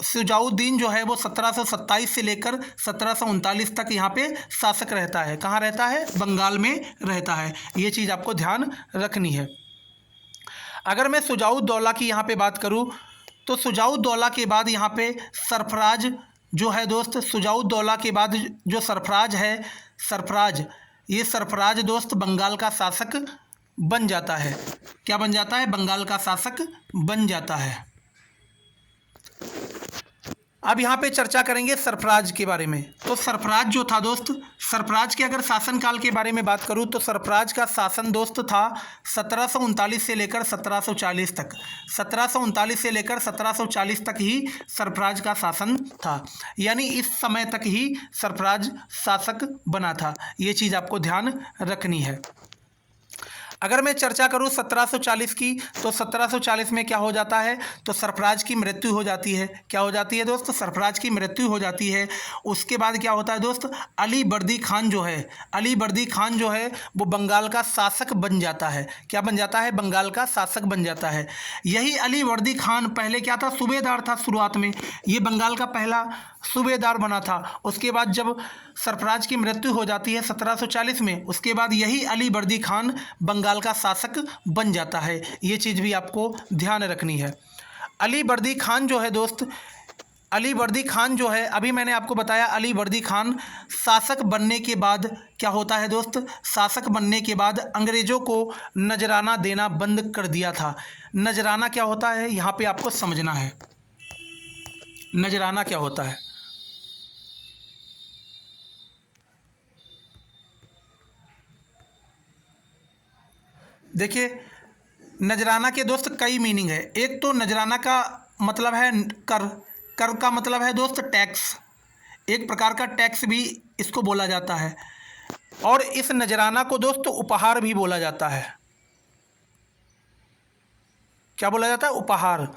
शुजाउद्दीन जो है वो 1727 से लेकर 1739 तक यहाँ पे शासक रहता है। कहाँ रहता है, बंगाल में रहता है। ये चीज़ आपको ध्यान रखनी है। अगर मैं शुजाउद्दौला की यहाँ पे बात करूँ तो शुजाउद्दौला के बाद यहाँ पे सरफराज जो है दोस्त, शुजाउद्दौला के बाद जो सरफराज है, ये सरफराज दोस्त बंगाल का शासक बन जाता है। क्या बन जाता है, बंगाल का शासक बन जाता है। अब यहाँ पे चर्चा करेंगे सरफराज के बारे में। तो सरफराज जो था दोस्त, सरफराज के अगर शासनकाल के बारे में बात करूँ तो सरफराज का शासन दोस्त था 1739 से लेकर 1740 तक। 1739 से लेकर 1740 तक ही सरफराज का शासन था, यानी इस समय तक ही सरफराज शासक बना था। ये चीज़ आपको ध्यान रखनी है। अगर मैं चर्चा करूं 1740 की, तो 1740 में क्या हो जाता है, तो सरफराज की मृत्यु हो जाती है। क्या हो जाती है दोस्त, सरफराज की मृत्यु हो जाती है। उसके बाद क्या होता है दोस्त, अली बर्दी खान जो है, अली बर्दी खान जो है वो बंगाल का शासक बन जाता है। क्या बन जाता है, बंगाल का शासक बन जाता है। यही अली बर्दी खान पहले क्या था, सूबेदार था। शुरुआत में ये बंगाल का पहला सूबेदार बना था। उसके बाद जब सरफराज की मृत्यु हो जाती है 1740 में, उसके बाद यही अली बर्दी खान बंगाल का शासक बन जाता है। ये चीज़ भी आपको ध्यान रखनी है। अली बर्दी खान जो है दोस्त, अली बर्दी खान जो है, अभी मैंने आपको बताया अली बर्दी खान शासक बनने के बाद क्या होता है दोस्त, शासक बनने के बाद अंग्रेज़ों को नजराना देना बंद कर दिया था। नजराना क्या होता है, यहाँ पे आपको समझना है नजराना क्या होता है। देखिए, नजराना के दोस्त कई मीनिंग है। एक तो नजराना का मतलब है कर, कर का मतलब है दोस्त टैक्स, एक प्रकार का टैक्स भी इसको बोला जाता है। और इस नजराना को दोस्त उपहार भी बोला जाता है। क्या बोला जाता है, उपहार।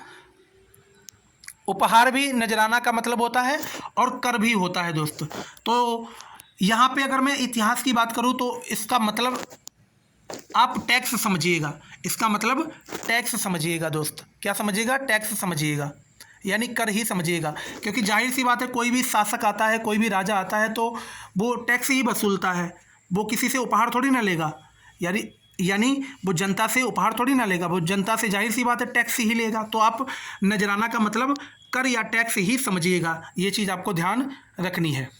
उपहार भी नजराना का मतलब होता है और कर भी होता है दोस्त। तो यहाँ पे अगर मैं इतिहास की बात करूँ तो इसका मतलब आप टैक्स समझिएगा, इसका मतलब टैक्स समझिएगा दोस्त। क्या समझिएगा, टैक्स समझिएगा, यानी कर ही समझिएगा। क्योंकि जाहिर सी बात है, कोई भी शासक आता है, कोई भी राजा आता है तो वो टैक्स ही वसूलता है। वो किसी से उपहार थोड़ी ना लेगा, यानी वो जनता से उपहार थोड़ी ना लेगा, वो जनता से जाहिर सी बात है टैक्स ही लेगा। तो आप नजराना का मतलब कर या टैक्स ही समझिएगा। ये चीज़ आपको ध्यान रखनी है।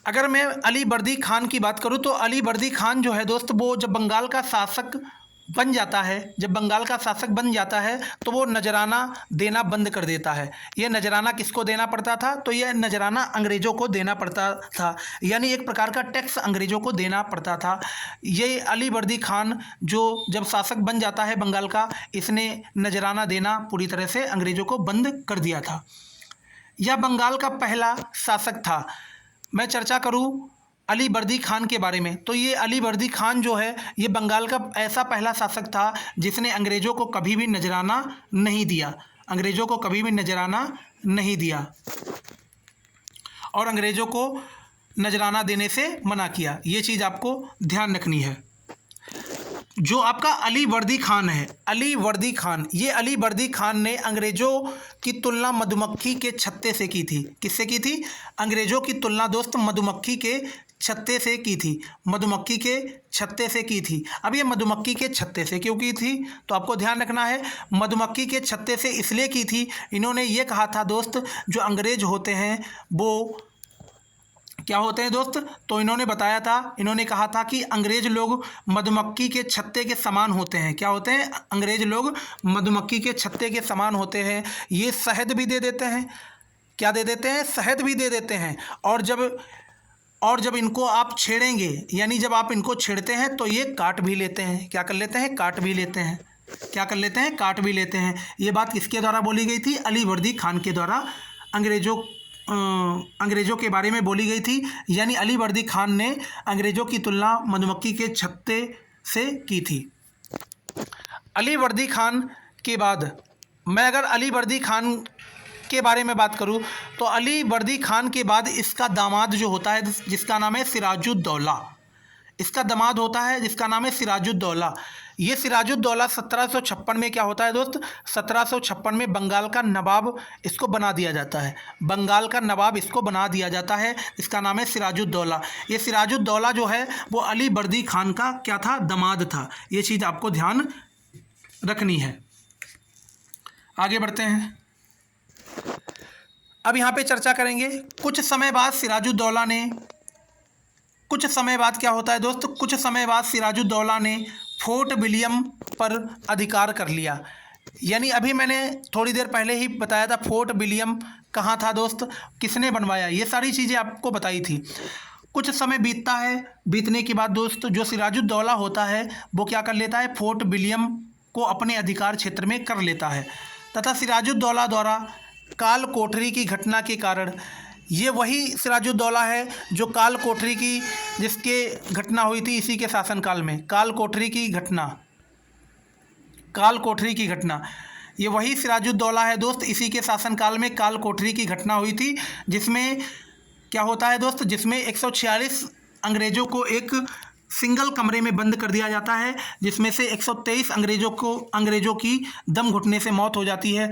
अगर मैं अली बर्दी खान की बात करूं तो अली बर्दी खान जो है दोस्त, वो जब बंगाल का शासक बन जाता है, जब बंगाल का शासक बन जाता है तो वो नजराना देना बंद कर देता है। ये नजराना किसको देना पड़ता था, तो ये नजराना अंग्रेज़ों को देना पड़ता था, यानी एक प्रकार का टैक्स अंग्रेज़ों को देना पड़ता था। ये अली बर्दी खान जो जब शासक बन जाता है बंगाल का, इसने नजराना देना पूरी तरह से अंग्रेज़ों को बंद कर दिया था। यह बंगाल का पहला शासक था। मैं चर्चा करूं अली बर्दी खान के बारे में, तो ये अली बर्दी खान जो है ये बंगाल का ऐसा पहला शासक था जिसने अंग्रेज़ों को कभी भी नजराना नहीं दिया, अंग्रेज़ों को कभी भी नजराना नहीं दिया और अंग्रेज़ों को नजराना देने से मना किया। ये चीज़ आपको ध्यान रखनी है। जो आपका अली बर्दी खान है, अली बर्दी खान, ये अली बर्दी खान ने अंग्रेज़ों की तुलना मधुमक्खी के छत्ते से की थी। किससे की थी, अंग्रेज़ों की तुलना दोस्त मधुमक्खी के छत्ते से की थी, मधुमक्खी के छत्ते से की थी। अब ये मधुमक्खी के छत्ते से क्यों की थी, तो आपको ध्यान रखना है, मधुमक्खी के छत्ते से इसलिए की थी, इन्होंने ये कहा था दोस्त, जो अंग्रेज़ होते हैं वो क्या होते हैं दोस्त, तो इन्होंने बताया था, इन्होंने कहा था कि अंग्रेज़ लोग मधुमक्खी के छत्ते के समान होते हैं। क्या होते हैं, अंग्रेज़ लोग मधुमक्खी के छत्ते के समान होते हैं। ये शहद भी दे देते हैं, क्या दे देते हैं, शहद भी दे देते हैं। और जब इनको आप छेड़ेंगे, यानी जब आप इनको छेड़ते हैं तो ये काट भी लेते हैं। क्या कर लेते हैं, काट भी लेते हैं। क्या कर लेते हैं, काट भी लेते हैं। ये बात किसके द्वारा बोली गई थी, अली बर्दी खान के द्वारा अंग्रेज़ों के बारे में बोली गई थी। यानी अली बर्दी खान ने अंग्रेज़ों की तुलना मधुमक्खी के छत्ते से की थी। अली बर्दी खान के बाद मैं अगर अली बर्दी खान के बारे में बात करूं तो अली बर्दी खान के बाद इसका दामाद जो होता है जिसका नाम है सिराजुद्दौला, इसका दामाद होता है जिसका नाम है सिराजुद्दौला। ये सिराजुद्दौला 1756 में क्या होता है दोस्त, 1756 में बंगाल का नवाब इसको बना दिया जाता है, बंगाल का नवाब इसको बना दिया जाता है। इसका नाम है सिराजुद्दौला। ये सिराजुद्दौला जो है वो अली बर्दी खान का क्या था, दामाद था। ये चीज़ आपको ध्यान रखनी है। आगे बढ़ते हैं। अब यहाँ पे चर्चा करेंगे। कुछ समय बाद सिराजुद्दौला ने, कुछ समय बाद क्या होता है दोस्त, कुछ समय बाद सिराजुद्दौला ने फोर्ट विलियम पर अधिकार कर लिया। यानी अभी मैंने थोड़ी देर पहले ही बताया था फोर्ट विलियम कहाँ था दोस्त, किसने बनवाया, ये सारी चीज़ें आपको बताई थी। कुछ समय बीतता है, बीतने के बाद दोस्त जो सिराजुद्दौला होता है वो क्या कर लेता है, फोर्ट विलियम को अपने अधिकार क्षेत्र में कर लेता है तथा सिराजुद्दौला द्वारा काल कोठरी की घटना के कारण, ये वही सिराजुद्दौला है जो काल कोठरी की जिसके घटना हुई थी इसी के शासनकाल में, काल कोठरी की घटना, काल कोठरी की घटना, ये वही सिराजुद्दौला है दोस्त। इसी के शासनकाल में काल कोठरी की घटना हुई थी जिसमें क्या होता है दोस्त, जिसमें 146 अंग्रेज़ों को एक सिंगल कमरे में बंद कर दिया जाता है, जिसमें से 123 अंग्रेज़ों की दम घुटने से मौत हो जाती है।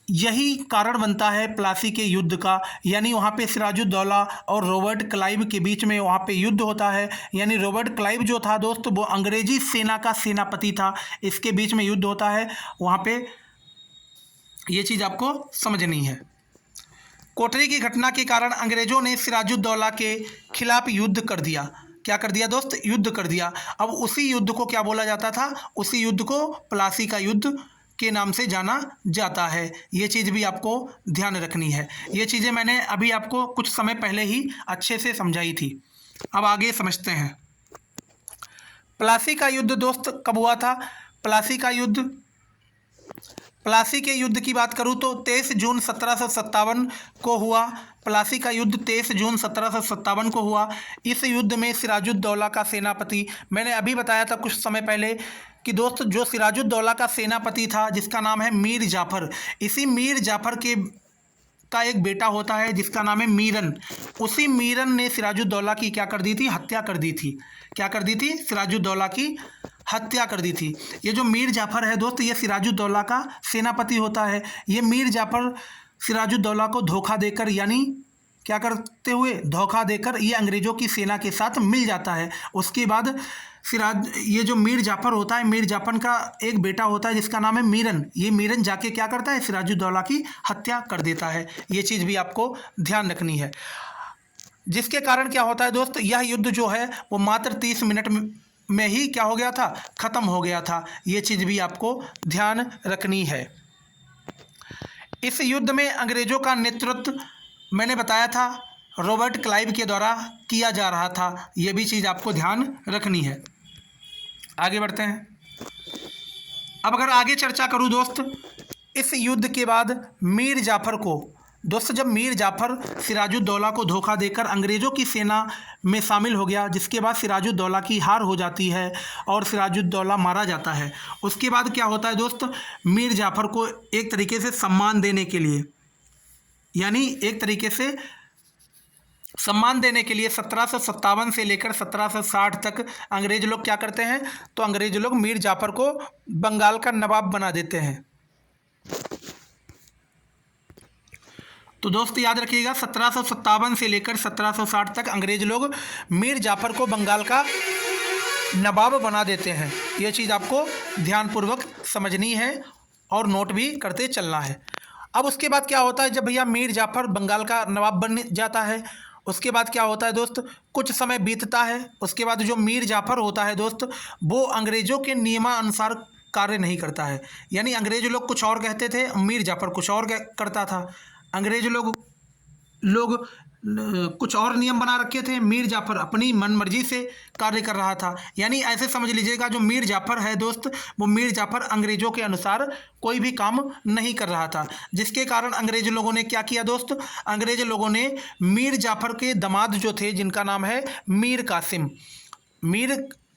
यही कारण बनता है प्लासी के युद्ध का। यानी वहाँ पे सिराजुद्दौला और रॉबर्ट क्लाइव के बीच में वहाँ पे युद्ध होता है। यानी रॉबर्ट क्लाइव जो था दोस्त वो अंग्रेजी सेना का सेनापति था, इसके बीच में युद्ध होता है वहाँ पे, ये चीज़ आपको समझनी है। कोठरी की घटना के कारण अंग्रेज़ों ने सिराजुद्दौला के खिलाफ युद्ध कर दिया। क्या कर दिया दोस्त, युद्ध कर दिया। अब उसी युद्ध को क्या बोला जाता था, उसी युद्ध को प्लासी का युद्ध के नाम से जाना जाता है। ये चीज़ भी आपको ध्यान रखनी है। ये चीज़ें मैंने अभी आपको कुछ समय पहले ही अच्छे से समझाई थी। अब आगे समझते हैं। प्लासी का युद्ध दोस्त कब हुआ था, प्लासी का युद्ध, प्लासी के युद्ध की बात करूं तो 23 जून 1757 को हुआ। प्लासी का युद्ध 23 जून 1757 को हुआ। इस युद्ध में सिराजुद्दौला का सेनापति, मैंने अभी बताया था कुछ समय पहले कि दोस्त जो सिराजुद्दौला का सेनापति था जिसका नाम है मीर जाफ़र, इसी मीर जाफ़र का एक बेटा होता है जिसका नाम है मीरन। उसी मीरन ने सिराजुद्दौला की क्या कर दी थी, हत्या कर दी थी। क्या कर दी थी, सिराजुद्दौला की हत्या कर दी थी। ये जो मीर जाफ़र है दोस्त, ये सिराजुद्दौला का सेनापति होता है। ये मीर जाफ़र सिराजुद्दौला को धोखा देकर, यानी क्या करते हुए, धोखा देकर ये अंग्रेज़ों की सेना के साथ मिल जाता है। उसके बाद ये जो मीर जाफ़र होता है, मीर जाफ़र का एक बेटा होता है जिसका नाम है मीरन। ये मीरन जाके क्या करता है, सिराजुद्दौला की हत्या कर देता है। ये चीज़ भी आपको ध्यान रखनी है। जिसके कारण क्या होता है दोस्त, यह युद्ध जो है वो मात्र 30 मिनट में ही क्या हो गया था, ख़त्म हो गया था। ये चीज़ भी आपको ध्यान रखनी है। इस युद्ध में अंग्रेज़ों का नेतृत्व मैंने बताया था रॉबर्ट क्लाइव के द्वारा किया जा रहा था। ये भी चीज़ आपको ध्यान रखनी है। आगे बढ़ते हैं। अब अगर आगे चर्चा करूं दोस्त, इस युद्ध के बाद मीर जाफ़र को, दोस्त जब मीर जाफ़र सिराजुद्दौला को धोखा देकर अंग्रेज़ों की सेना में शामिल हो गया, जिसके बाद सिराजुद्दौला की हार हो जाती है और सिराजुद्दौला मारा जाता है। उसके बाद क्या होता है दोस्त, मीर जाफ़र को एक तरीके से सम्मान देने के लिए, यानी एक तरीके से सम्मान देने के लिए 1757 से लेकर 1760 तक अंग्रेज़ लोग क्या करते हैं, तो अंग्रेज़ लोग मीर जाफ़र को बंगाल का नवाब बना देते हैं। तो दोस्त याद रखिएगा 1757 से लेकर 1760 तक अंग्रेज़ लोग मीर जाफ़र को बंगाल का नवाब बना देते हैं। ये चीज़ आपको ध्यानपूर्वक समझनी है और नोट भी करते चलना है। अब उसके बाद क्या होता है, जब भैया मीर जाफ़र बंगाल का नवाब बन जाता है, उसके बाद क्या होता है दोस्त, कुछ समय बीतता है। उसके बाद जो मीर जाफ़र होता है दोस्त, वो अंग्रेज़ों के नियमानुसार कार्य नहीं करता है। यानी अंग्रेज़ लोग कुछ और कहते थे, मीर जाफ़र कुछ और करता था। अंग्रेज़ लोग कुछ और नियम बना रखे थे, मीर जाफ़र अपनी मनमर्जी से कार्य कर रहा था। यानी ऐसे समझ लीजिएगा जो मीर जाफ़र है दोस्त, वो मीर जाफ़र अंग्रेज़ों के अनुसार कोई भी काम नहीं कर रहा था। जिसके कारण अंग्रेज़ लोगों ने क्या किया दोस्त, अंग्रेज़ लोगों ने मीर जाफ़र के दामाद जो थे, जिनका नाम है मीर कासिम, मीर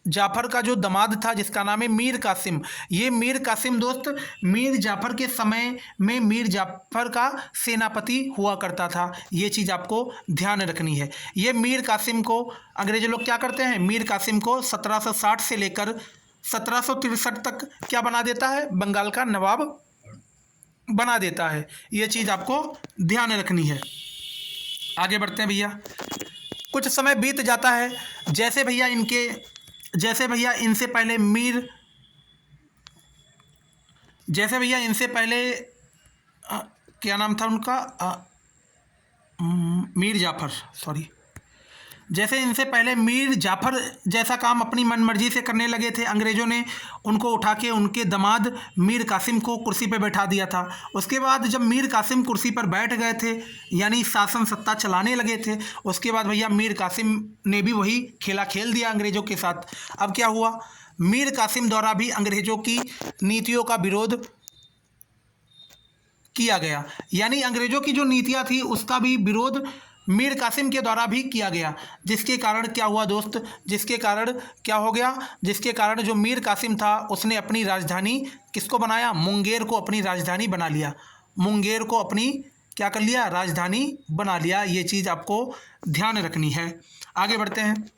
जाफ़र का जो दामाद था जिसका नाम है मीर कासिम, ये मीर कासिम दोस्त मीर जाफ़र के समय में मीर जाफ़र का सेनापति हुआ करता था। ये चीज़ आपको ध्यान रखनी है। ये मीर कासिम को अंग्रेज़ी लोग क्या करते हैं, मीर कासिम को 1760 से लेकर 1763 तक क्या बना देता है, बंगाल का नवाब बना देता है। ये चीज़ आपको ध्यान रखनी है। आगे बढ़ते हैं भैया। कुछ समय बीत जाता है, जैसे भैया इनसे पहले क्या नाम था उनका, मीर जाफ़र, सॉरी, जैसे इनसे पहले मीर जाफ़र जैसा काम अपनी मनमर्जी से करने लगे थे, अंग्रेज़ों ने उनको उठा के उनके दामाद मीर कासिम को कुर्सी पर बैठा दिया था। उसके बाद जब मीर कासिम कुर्सी पर बैठ गए थे, यानी शासन सत्ता चलाने लगे थे, उसके बाद भैया मीर कासिम ने भी वही खेला खेल दिया अंग्रेज़ों के साथ। अब क्या हुआ, मीर कासिम द्वारा भी अंग्रेज़ों की नीतियों का विरोध किया गया, यानी अंग्रेज़ों की जो नीतियाँ थी उसका भी विरोध मीर कासिम के द्वारा भी किया गया। जिसके कारण क्या हुआ दोस्त, जिसके कारण क्या हो गया, जिसके कारण जो मीर कासिम था उसने अपनी राजधानी किसको बनाया, मुंगेर को अपनी राजधानी बना लिया। मुंगेर को अपनी क्या कर लिया, राजधानी बना लिया। ये चीज़ आपको ध्यान रखनी है। आगे बढ़ते हैं।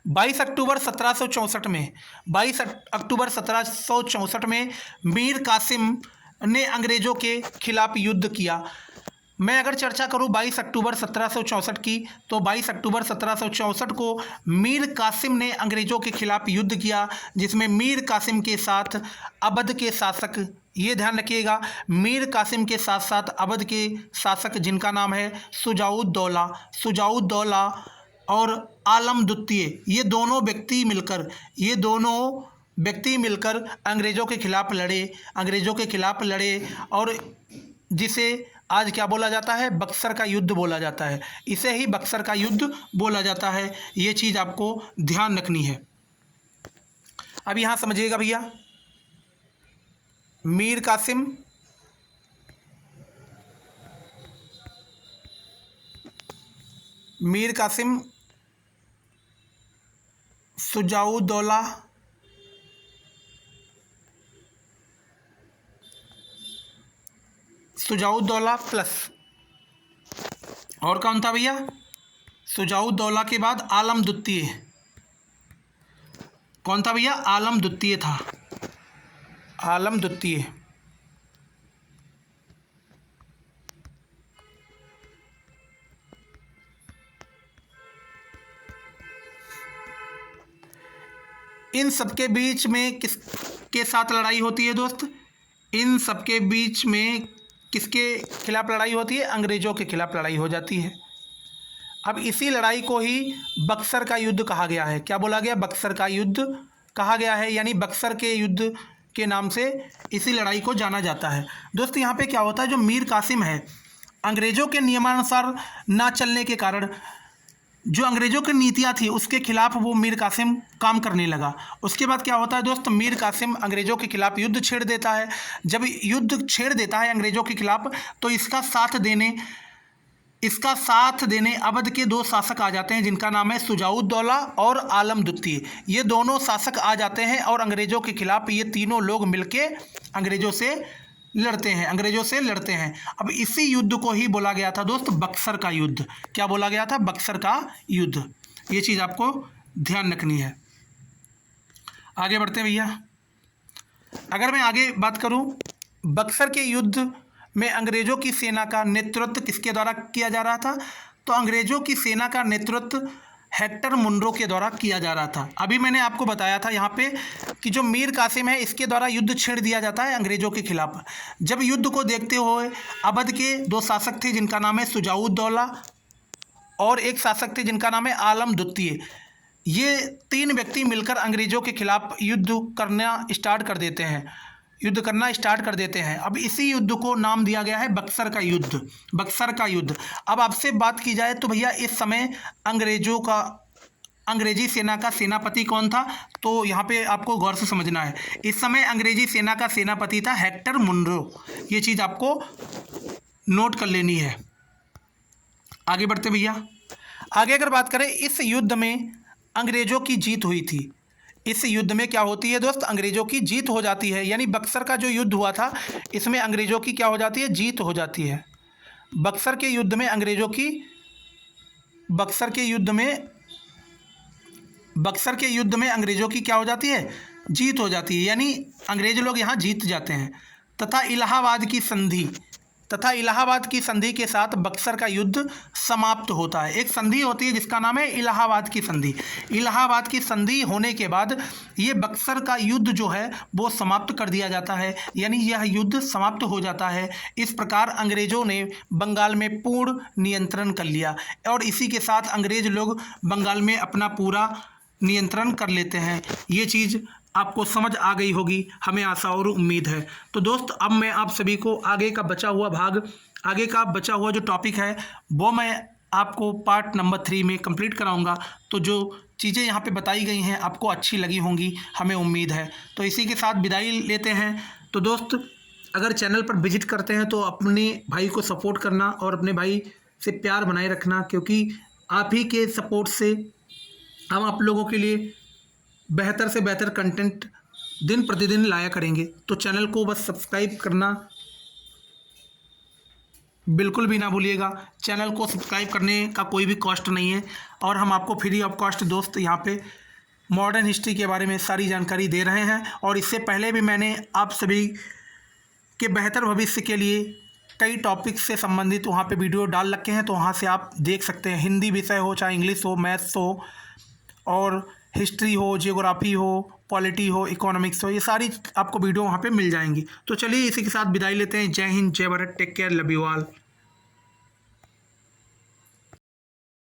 22 अक्टूबर 1764 में मीर कासिम ने अंग्रेज़ों के खिलाफ युद्ध किया। मैं अगर चर्चा करूं 22 अक्टूबर 1764 की, तो 22 अक्टूबर 1764 को मीर कासिम ने अंग्रेज़ों के खिलाफ युद्ध किया, जिसमें मीर कासिम के साथ अवध के शासक, ये ध्यान रखिएगा, मीर कासिम के साथ साथ अवध के शासक जिनका नाम है सुजाउद्दौला और आलम द्वितीय, ये दोनों व्यक्ति मिलकर अंग्रेज़ों के खिलाफ लड़े और जिसे आज क्या बोला जाता है, बक्सर का युद्ध बोला जाता है। इसे ही बक्सर का युद्ध बोला जाता है। ये चीज़ आपको ध्यान रखनी है। अब यहाँ समझिएगा भैया, मीर कासिम सुजाउद्दौला प्लस और कौन था भैया, सुजाउद्दौला के बाद आलम द्वितीय, कौन था भैया, आलम द्वितीय था, आलम द्वितीय। इन सबके बीच में किसके साथ लड़ाई होती है दोस्त, इन सबके बीच में किसके खिलाफ लड़ाई होती है, अंग्रेज़ों के खिलाफ लड़ाई हो जाती है। अब इसी लड़ाई को ही बक्सर का युद्ध कहा गया है। क्या बोला गया, बक्सर का युद्ध कहा गया है, यानी बक्सर के युद्ध के नाम से इसी लड़ाई को जाना जाता है। दोस्त यहाँ पे क्या होता है, जो मीर कासिम है, अंग्रेज़ों के नियमानुसार ना चलने के कारण जो अंग्रेज़ों की नीतियाँ थी उसके खिलाफ वो मीर कासिम काम करने लगा। उसके बाद क्या होता है दोस्त, मीर कासिम अंग्रेज़ों के खिलाफ युद्ध छेड़ देता है। जब युद्ध छेड़ देता है अंग्रेज़ों के खिलाफ, तो इसका साथ देने अवध के दो शासक आ जाते हैं, जिनका नाम है सुजाउद्दौला और आलम द्वितीय। ये दोनों शासक आ जाते हैं और अंग्रेज़ों के खिलाफ ये तीनों लोग मिलके अंग्रेज़ों से लड़ते हैं। अब इसी युद्ध को ही बोला गया था दोस्त बक्सर का युद्ध। क्या बोला गया था, बक्सर का युद्ध। ये चीज़ आपको ध्यान रखनी है। आगे बढ़ते हैं भैया। अगर मैं आगे बात करूं, बक्सर के युद्ध में अंग्रेज़ों की सेना का नेतृत्व किसके द्वारा किया जा रहा था, तो अंग्रेज़ों की सेना का नेतृत्व हेक्टर मुनरो के द्वारा किया जा रहा था। अभी मैंने आपको बताया था यहाँ पे कि जो मीर कासिम है इसके द्वारा युद्ध छेड़ दिया जाता है अंग्रेज़ों के खिलाफ। जब युद्ध को देखते हुए अवध के दो शासक थे जिनका नाम है सुजाउद्दौला और एक शासक थे जिनका नाम है आलम द्वितीय, ये तीन व्यक्ति मिलकर अंग्रेज़ों के खिलाफ युद्ध करना स्टार्ट कर देते हैं। अब इसी युद्ध को नाम दिया गया है बक्सर का युद्ध। अब आपसे बात की जाए तो भैया इस समय अंग्रेजी सेना का सेनापति कौन था, तो यहाँ पे आपको गौर से समझना है। इस समय अंग्रेजी सेना का सेनापति था हेक्टर मुनरो। ये चीज़ आपको नोट कर लेनी है। आगे बढ़ते भैया। आगे अगर बात करें, इस युद्ध में अंग्रेज़ों की जीत हुई थी। इस युद्ध में क्या होती है दोस्त, अंग्रेज़ों की जीत हो जाती है। यानी बक्सर का जो युद्ध हुआ था, इसमें अंग्रेज़ों की क्या हो जाती है, जीत हो जाती है। बक्सर के युद्ध में अंग्रेज़ों की बक्सर के युद्ध में बक्सर के युद्ध में अंग्रेज़ों की क्या हो जाती है, जीत हो जाती है। यानी अंग्रेज़ लोग यहाँ जीत जाते हैं। तथा इलाहाबाद की संधि के साथ बक्सर का युद्ध समाप्त होता है। एक संधि होती है जिसका नाम है इलाहाबाद की संधि। इलाहाबाद की संधि होने के बाद ये बक्सर का युद्ध जो है वो समाप्त कर दिया जाता है। यानी यह युद्ध समाप्त हो जाता है। इस प्रकार अंग्रेज़ों ने बंगाल में पूर्ण नियंत्रण कर लिया और इसी के साथ अंग्रेज़ लोग बंगाल में अपना पूरा नियंत्रण कर लेते हैं। ये चीज़ आपको समझ आ गई होगी, हमें आशा और उम्मीद है। तो दोस्त, अब मैं आप सभी को आगे का बचा हुआ जो टॉपिक है वो मैं आपको पार्ट नंबर 3 में कंप्लीट कराऊंगा। तो जो चीज़ें यहाँ पे बताई गई हैं आपको अच्छी लगी होंगी, हमें उम्मीद है। तो इसी के साथ विदाई लेते हैं। तो दोस्त, अगर चैनल पर विजिट करते हैं तो अपने भाई को सपोर्ट करना और अपने भाई से प्यार बनाए रखना, क्योंकि आप ही के सपोर्ट से हम आप लोगों के लिए बेहतर से बेहतर कंटेंट दिन प्रतिदिन लाया करेंगे। तो चैनल को बस सब्सक्राइब करना बिल्कुल भी ना भूलिएगा। चैनल को सब्सक्राइब करने का कोई भी कॉस्ट नहीं है और हम आपको फ्री ऑफ कॉस्ट दोस्त यहाँ पे मॉडर्न हिस्ट्री के बारे में सारी जानकारी दे रहे हैं। और इससे पहले भी मैंने आप सभी के बेहतर भविष्य के लिए कई टॉपिक से संबंधित वहाँ पे वीडियो डाल रखे हैं, तो वहाँ से आप देख सकते हैं। हिंदी विषय हो, चाहे इंग्लिश हो, मैथ्स हो, और हिस्ट्री हो, जियोग्राफी हो, पॉलिटी हो, इकोनॉमिक्स हो, ये सारी आपको वीडियो वहाँ पे मिल जाएंगी। तो चलिए इसी के साथ विदाई लेते हैं। जय हिंद, जय Bharat, take care, love you all.